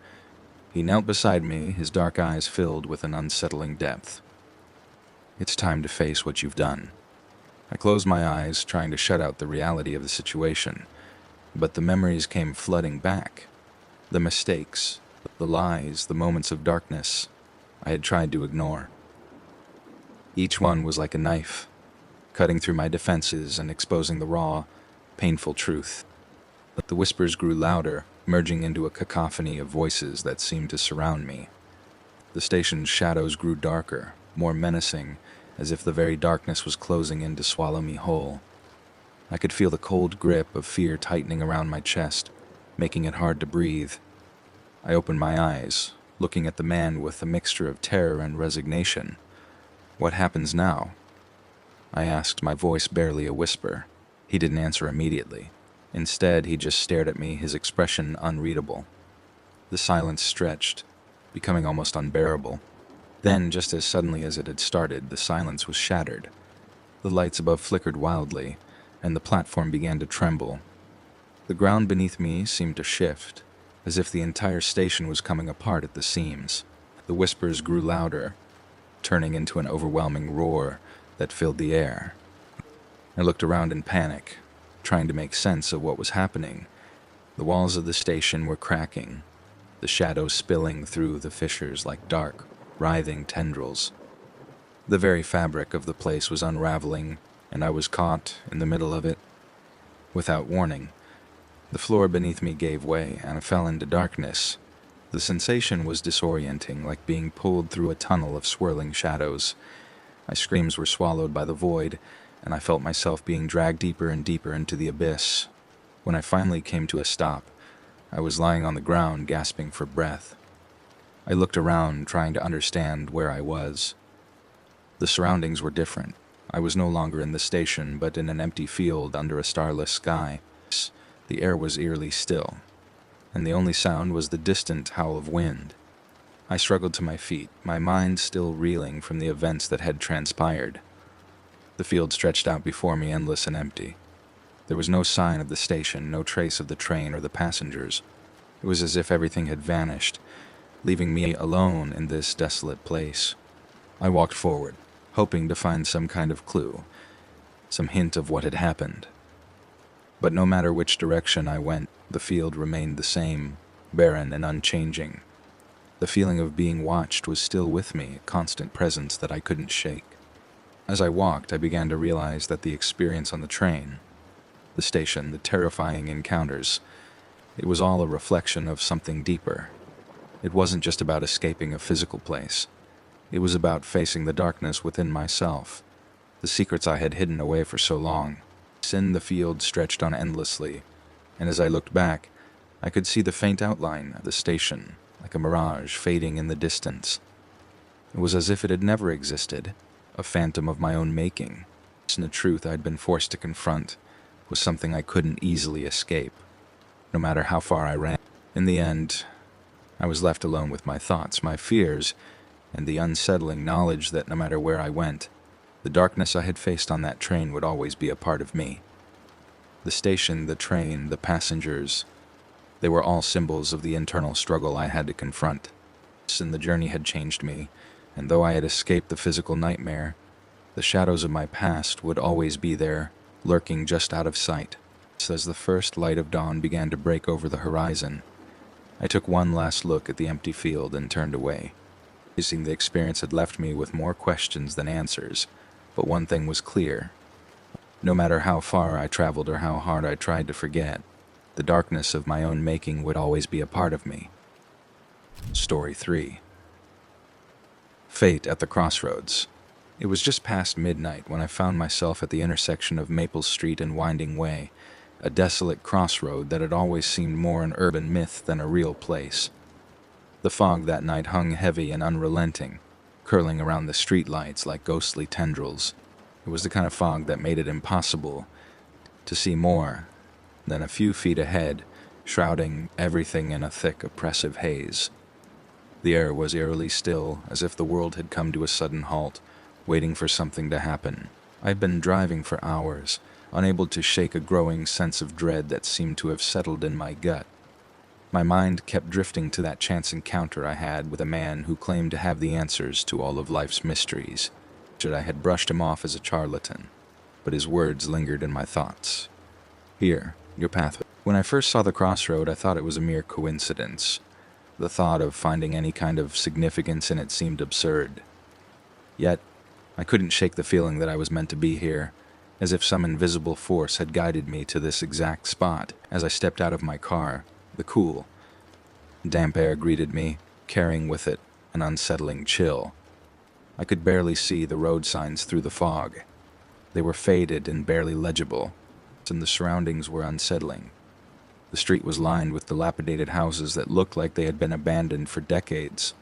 Speaker 1: He knelt beside me, his dark eyes filled with an unsettling depth. "It's time to face what you've done." I closed my eyes, trying to shut out the reality of the situation, but the memories came flooding back. The mistakes, the lies, the moments of darkness I had tried to ignore. Each one was like a knife, cutting through my defenses and exposing the raw, painful truth. The whispers grew louder, merging into a cacophony of voices that seemed to surround me. The station's shadows grew darker, more menacing, as if the very darkness was closing in to swallow me whole. I could feel the cold grip of fear tightening around my chest, making it hard to breathe. I opened my eyes, looking at the man with a mixture of terror and resignation. "What happens now?" I asked, my voice barely a whisper. He didn't answer immediately. Instead, he just stared at me, his expression unreadable. The silence stretched, becoming almost unbearable. Then, just as suddenly as it had started, the silence was shattered. The lights above flickered wildly, and the platform began to tremble. The ground beneath me seemed to shift, as if the entire station was coming apart at the seams. The whispers grew louder, turning into an overwhelming roar that filled the air. I looked around in panic, trying to make sense of what was happening. The walls of the station were cracking, the shadows spilling through the fissures like dark, writhing tendrils. The very fabric of the place was unraveling, and I was caught in the middle of it. Without warning, the floor beneath me gave way, and I fell into darkness. The sensation was disorienting, like being pulled through a tunnel of swirling shadows. My screams were swallowed by the void, and I felt myself being dragged deeper and deeper into the abyss. When I finally came to a stop, I was lying on the ground, gasping for breath. I looked around, trying to understand where I was. The surroundings were different. I was no longer in the station, but in an empty field under a starless sky. The air was eerily still, and the only sound was the distant howl of wind. I struggled to my feet, my mind still reeling from the events that had transpired. The field stretched out before me, endless and empty. There was no sign of the station, no trace of the train or the passengers. It was as if everything had vanished, leaving me alone in this desolate place. I walked forward, hoping to find some kind of clue, some hint of what had happened. But no matter which direction I went, the field remained the same, barren and unchanging. The feeling of being watched was still with me, a constant presence that I couldn't shake. As I walked, I began to realize that the experience on the train, the station, the terrifying encounters, it was all a reflection of something deeper. It wasn't just about escaping a physical place. It was about facing the darkness within myself, the secrets I had hidden away for so long. In the field stretched on endlessly, and as I looked back, I could see the faint outline of the station, like a mirage fading in the distance. It was as if it had never existed, a phantom of my own making, and the truth I'd been forced to confront was something I couldn't easily escape, no matter how far I ran. In the end, I was left alone with my thoughts, my fears, and the unsettling knowledge that no matter where I went, the darkness I had faced on that train would always be a part of me. The station, the train, the passengers, they were all symbols of the internal struggle I had to confront. And the journey had changed me, and though I had escaped the physical nightmare, the shadows of my past would always be there, lurking just out of sight. As the first light of dawn began to break over the horizon, I took one last look at the empty field and turned away. The experience had left me with more questions than answers, but one thing was clear. No matter how far I traveled or how hard I tried to forget, the darkness of my own making would always be a part of me. Story 3. Fate at the Crossroads. It was just past midnight when I found myself at the intersection of Maple Street and Winding Way, a desolate crossroad that had always seemed more an urban myth than a real place. The fog that night hung heavy and unrelenting, curling around the streetlights like ghostly tendrils. It was the kind of fog that made it impossible to see more than a few feet ahead, shrouding everything in a thick, oppressive haze. The air was eerily still, as if the world had come to a sudden halt, waiting for something to happen. I'd been driving for hours, unable to shake a growing sense of dread that seemed to have settled in my gut. My mind kept drifting to that chance encounter I had with a man who claimed to have the answers to all of life's mysteries. I had brushed him off as a charlatan, but his words lingered in my thoughts. Here, your path. When I first saw the crossroad, I thought it was a mere coincidence. The thought of finding any kind of significance in it seemed absurd. Yet, I couldn't shake the feeling that I was meant to be here, as if some invisible force had guided me to this exact spot. As I stepped out of my car, the cool, damp air greeted me, carrying with it an unsettling chill. I could barely see the road signs through the fog. They were faded and barely legible, and the surroundings were unsettling. The street was lined with dilapidated houses that looked like they had been abandoned for decades.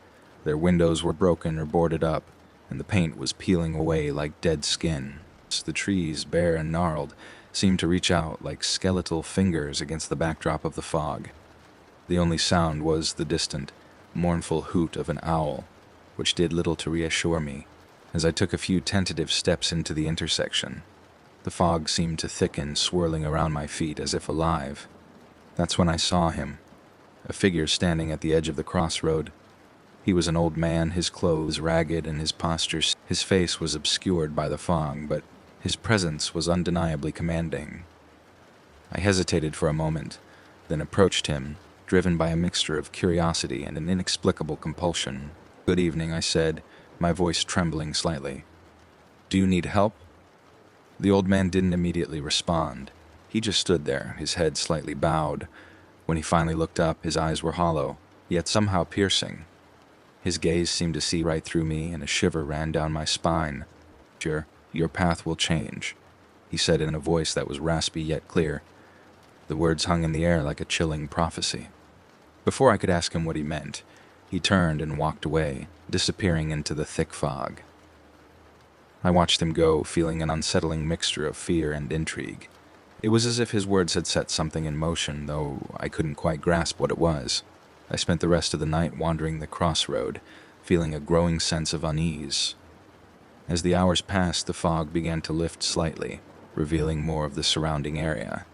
Speaker 1: Their windows were broken or boarded up, and the paint was peeling away like dead skin. The trees, bare and gnarled, seemed to reach out like skeletal fingers against the backdrop of the fog. The only sound was the distant, mournful hoot of an owl, which did little to reassure me. As I took a few tentative steps into the intersection, The fog seemed to thicken, swirling around my feet as if alive. That's when I saw him, a figure standing at the edge of the crossroad. He was an old man, his clothes ragged and his posture. His face was obscured by the fog, but his presence was undeniably commanding. I hesitated for a moment, then approached him, driven by a mixture of curiosity and an inexplicable compulsion. "Good evening," I said, my voice trembling slightly. "Do you need help?" The old man didn't immediately respond. He just stood there, his head slightly bowed. When he finally looked up, his eyes were hollow, yet somehow piercing. His gaze seemed to see right through me, and a shiver ran down my spine. "Sure, your path will change," he said in a voice that was raspy yet clear. The words hung in the air like a chilling prophecy. Before I could ask him what he meant, he turned and walked away, disappearing into the thick fog. I watched him go, feeling an unsettling mixture of fear and intrigue. It was as if his words had set something in motion, though I couldn't quite grasp what it was. I spent the rest of the night wandering the crossroad, feeling a growing sense of unease. As the hours passed, the fog began to lift slightly, revealing more of the surrounding area.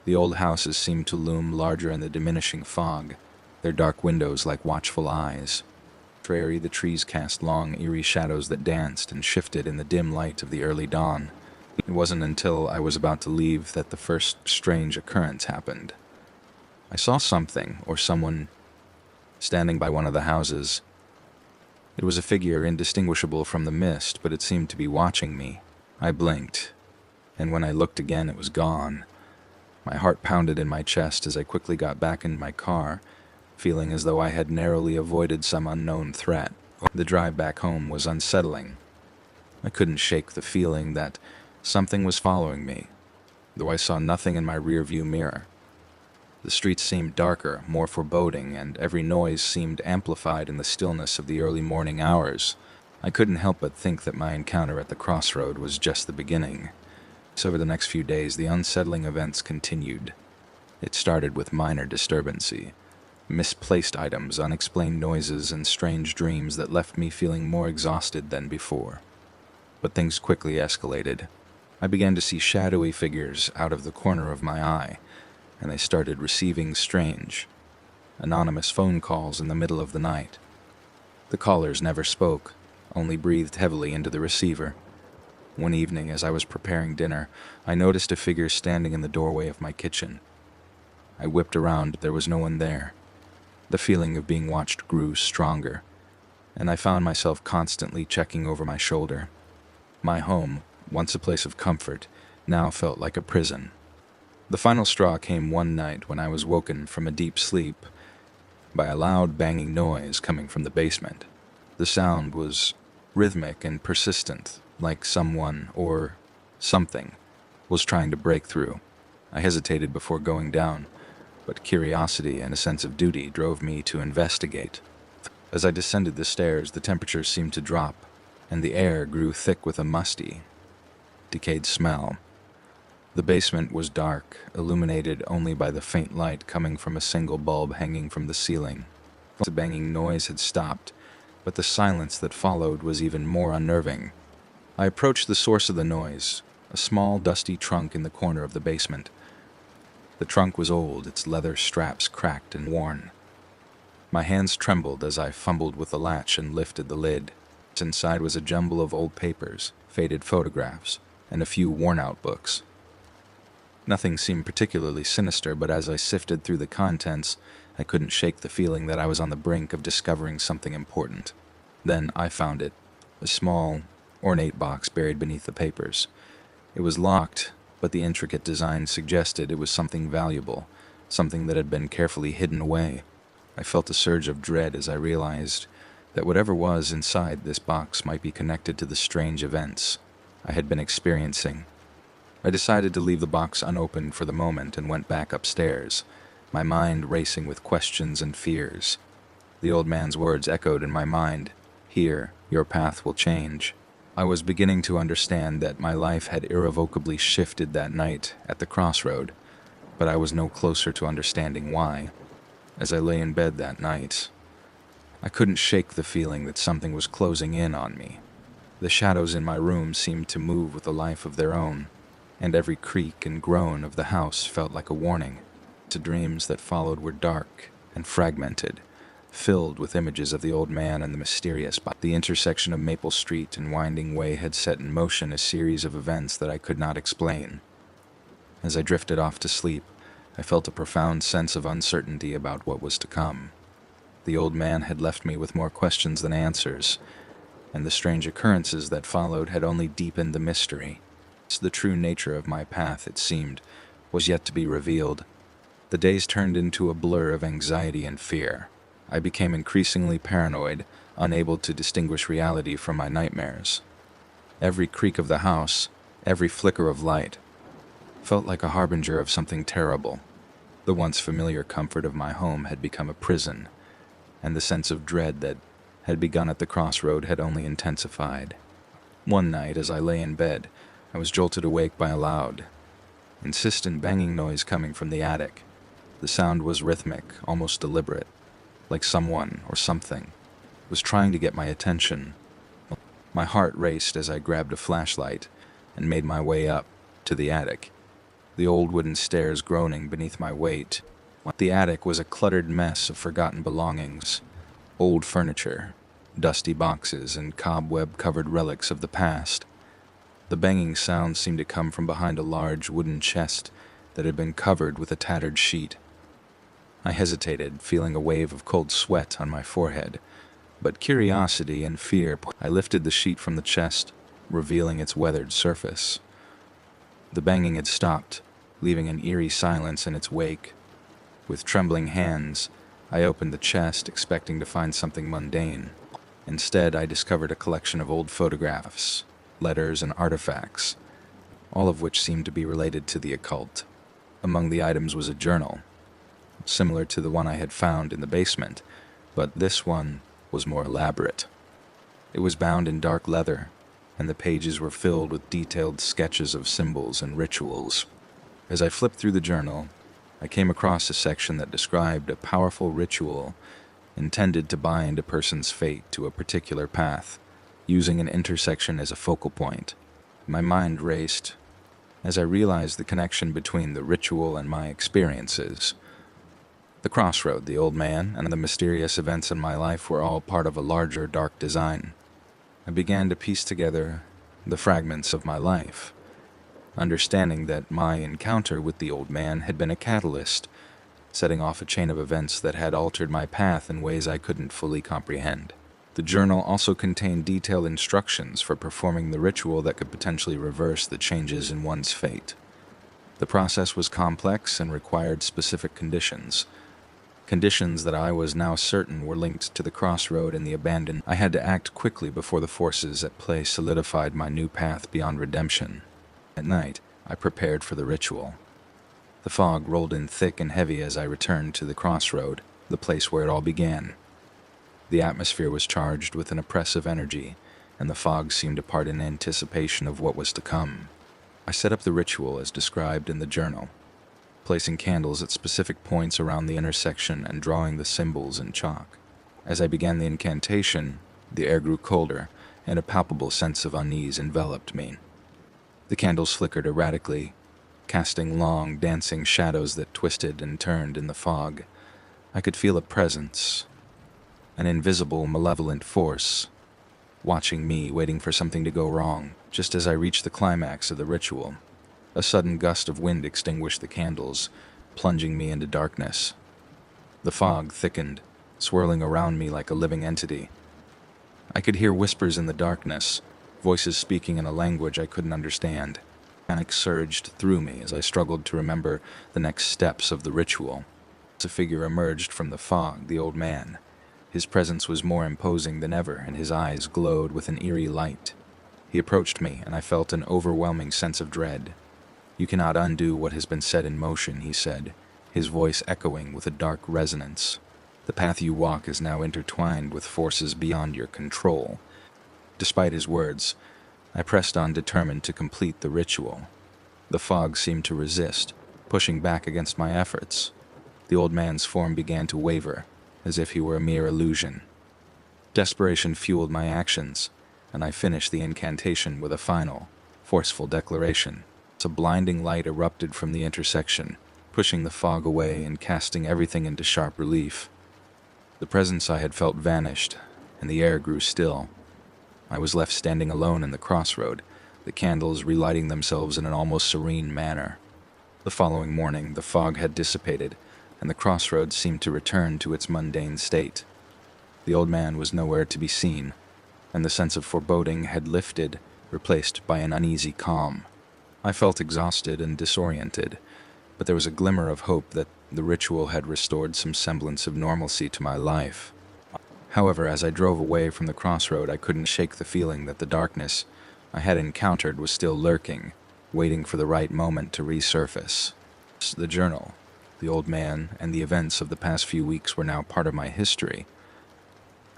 Speaker 1: The old houses seemed to loom larger in the diminishing fog, their dark windows like watchful eyes. Contrary, the trees cast long, eerie shadows that danced and shifted in the dim light of the early dawn. It wasn't until I was about to leave that the first strange occurrence happened. I saw something, or someone, standing by one of the houses. It was a figure indistinguishable from the mist, but it seemed to be watching me. I blinked, and when I looked again, it was gone. My heart pounded in my chest as I quickly got back in my car, feeling as though I had narrowly avoided some unknown threat. The drive back home was unsettling. I couldn't shake the feeling that something was following me, though I saw nothing in my rearview mirror. The streets seemed darker, more foreboding, and every noise seemed amplified in the stillness of the early morning hours. I couldn't help but think that my encounter at the crossroad was just the beginning. So over the next few days, the unsettling events continued. It started with minor disturbancy, misplaced items, unexplained noises, and strange dreams that left me feeling more exhausted than before. But things quickly escalated. I began to see shadowy figures out of the corner of my eye, and they started receiving strange, anonymous phone calls in the middle of the night. The callers never spoke, only breathed heavily into the receiver. One evening, as I was preparing dinner, I noticed a figure standing in the doorway of my kitchen. I whipped around, but there was no one there. The feeling of being watched grew stronger, and I found myself constantly checking over my shoulder. My home, once a place of comfort, now felt like a prison. The final straw came one night when I was woken from a deep sleep by a loud banging noise coming from the basement. The sound was rhythmic and persistent, like someone or something was trying to break through. I hesitated before going down, but curiosity and a sense of duty drove me to investigate. As I descended the stairs, the temperature seemed to drop, and the air grew thick with a musty, decayed smell. The basement was dark, illuminated only by the faint light coming from a single bulb hanging from the ceiling. The banging noise had stopped, but the silence that followed was even more unnerving. I approached the source of the noise, a small, dusty trunk in the corner of the basement. The trunk was old, its leather straps cracked and worn. My hands trembled as I fumbled with the latch and lifted the lid. Inside was a jumble of old papers, faded photographs, and a few worn-out books. Nothing seemed particularly sinister, but as I sifted through the contents, I couldn't shake the feeling that I was on the brink of discovering something important. Then I found it, a small, ornate box buried beneath the papers. It was locked, but the intricate design suggested it was something valuable, something that had been carefully hidden away. I felt a surge of dread as I realized that whatever was inside this box might be connected to the strange events I had been experiencing. I decided to leave the box unopened for the moment and went back upstairs, my mind racing with questions and fears. The old man's words echoed in my mind. "Here, your path will change." I was beginning to understand that my life had irrevocably shifted that night at the crossroad, but I was no closer to understanding why. As I lay in bed that night, I couldn't shake the feeling that something was closing in on me. The shadows in my room seemed to move with a life of their own. and every creak and groan of the house felt like a warning. The dreams that followed were dark and fragmented, filled with images of the old man and the mysterious body. The intersection of Maple Street and Winding Way had set in motion a series of events that I could not explain. As I drifted off to sleep, I felt a profound sense of uncertainty about what was to come. The old man had left me with more questions than answers, and the strange occurrences that followed had only deepened the mystery. The true nature of my path, it seemed, was yet to be revealed. The days turned into a blur of anxiety and fear. I became increasingly paranoid, unable to distinguish reality from my nightmares. Every creak of the house, every flicker of light, felt like a harbinger of something terrible. The once familiar comfort of my home had become a prison, and the sense of dread that had begun at the crossroad had only intensified. One night, as I lay in bed, I was jolted awake by a loud, insistent banging noise coming from the attic. The sound was rhythmic, almost deliberate, like someone or something was trying to get my attention. My heart raced as I grabbed a flashlight and made my way up to the attic, the old wooden stairs groaning beneath my weight. The attic was a cluttered mess of forgotten belongings, old furniture, dusty boxes, and cobweb-covered relics of the past. The banging sound seemed to come from behind a large wooden chest that had been covered with a tattered sheet. I hesitated, feeling a wave of cold sweat on my forehead, but curiosity and fear. I lifted the sheet from the chest, revealing its weathered surface. The banging had stopped, leaving an eerie silence in its wake. With trembling hands, I opened the chest, expecting to find something mundane. Instead, I discovered a collection of old photographs, letters, and artifacts, all of which seemed to be related to the occult. Among the items was a journal, similar to the one I had found in the basement, but this one was more elaborate. It was bound in dark leather, and the pages were filled with detailed sketches of symbols and rituals. As I flipped through the journal, I came across a section that described a powerful ritual intended to bind a person's fate to a particular path, using an intersection as a focal point. My mind raced as I realized the connection between the ritual and my experiences. The crossroad, the old man, and the mysterious events in my life were all part of a larger dark design. I began to piece together the fragments of my life, understanding that my encounter with the old man had been a catalyst, setting off a chain of events that had altered my path in ways I couldn't fully comprehend. The journal also contained detailed instructions for performing the ritual that could potentially reverse the changes in one's fate. The process was complex and required specific conditions that I was now certain were linked to the crossroad and the abandoned. I had to act quickly before the forces at play solidified my new path beyond redemption. At night, I prepared for the ritual. The fog rolled in thick and heavy as I returned to the crossroad, the place where it all began. The atmosphere was charged with an oppressive energy, and the fog seemed to part in anticipation of what was to come. I set up the ritual as described in the journal, placing candles at specific points around the intersection and drawing the symbols in chalk. As I began the incantation, the air grew colder, and a palpable sense of unease enveloped me. The candles flickered erratically, casting long, dancing shadows that twisted and turned in the fog. I could feel a presence, an invisible, malevolent force, watching me, waiting for something to go wrong. Just as I reached the climax of the ritual, a sudden gust of wind extinguished the candles, plunging me into darkness. The fog thickened, swirling around me like a living entity. I could hear whispers in the darkness, voices speaking in a language I couldn't understand. Panic surged through me as I struggled to remember the next steps of the ritual. A figure emerged from the fog, the old man. His presence was more imposing than ever, and his eyes glowed with an eerie light. He approached me, and I felt an overwhelming sense of dread. "You cannot undo what has been set in motion," he said, his voice echoing with a dark resonance. "The path you walk is now intertwined with forces beyond your control." Despite his words, I pressed on, determined to complete the ritual. The fog seemed to resist, pushing back against my efforts. The old man's form began to waver, as if he were a mere illusion. Desperation fueled my actions, and I finished the incantation with a final, forceful declaration. A blinding light erupted from the intersection, pushing the fog away and casting everything into sharp relief. The presence I had felt vanished, and the air grew still. I was left standing alone in the crossroad, the candles relighting themselves in an almost serene manner. The following morning, the fog had dissipated, and the crossroads seemed to return to its mundane state. The old man was nowhere to be seen, and the sense of foreboding had lifted, replaced by an uneasy calm. I felt exhausted and disoriented, but there was a glimmer of hope that the ritual had restored some semblance of normalcy to my life. However, as I drove away from the crossroad, I couldn't shake the feeling that the darkness I had encountered was still lurking, waiting for the right moment to resurface. The journal, the old man, and the events of the past few weeks were now part of my history,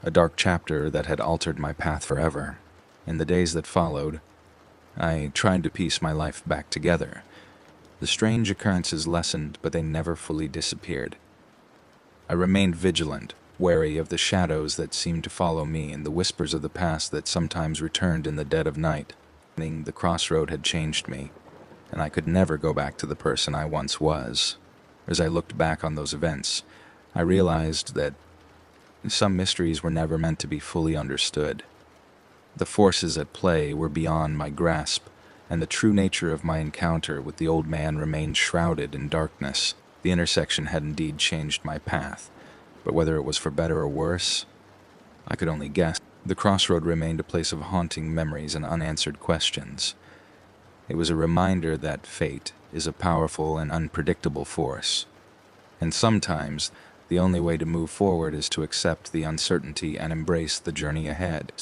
Speaker 1: a dark chapter that had altered my path forever. In the days that followed, I tried to piece my life back together. The strange occurrences lessened, but they never fully disappeared. I remained vigilant, wary of the shadows that seemed to follow me and the whispers of the past that sometimes returned in the dead of night. The crossroad had changed me, and I could never go back to the person I once was. As I looked back on those events, I realized that some mysteries were never meant to be fully understood. The forces at play were beyond my grasp, and the true nature of my encounter with the old man remained shrouded in darkness. The intersection had indeed changed my path, but whether it was for better or worse, I could only guess. The crossroad remained a place of haunting memories and unanswered questions. It was a reminder that fate is a powerful and unpredictable force, and sometimes the only way to move forward is to accept the uncertainty and embrace the journey ahead.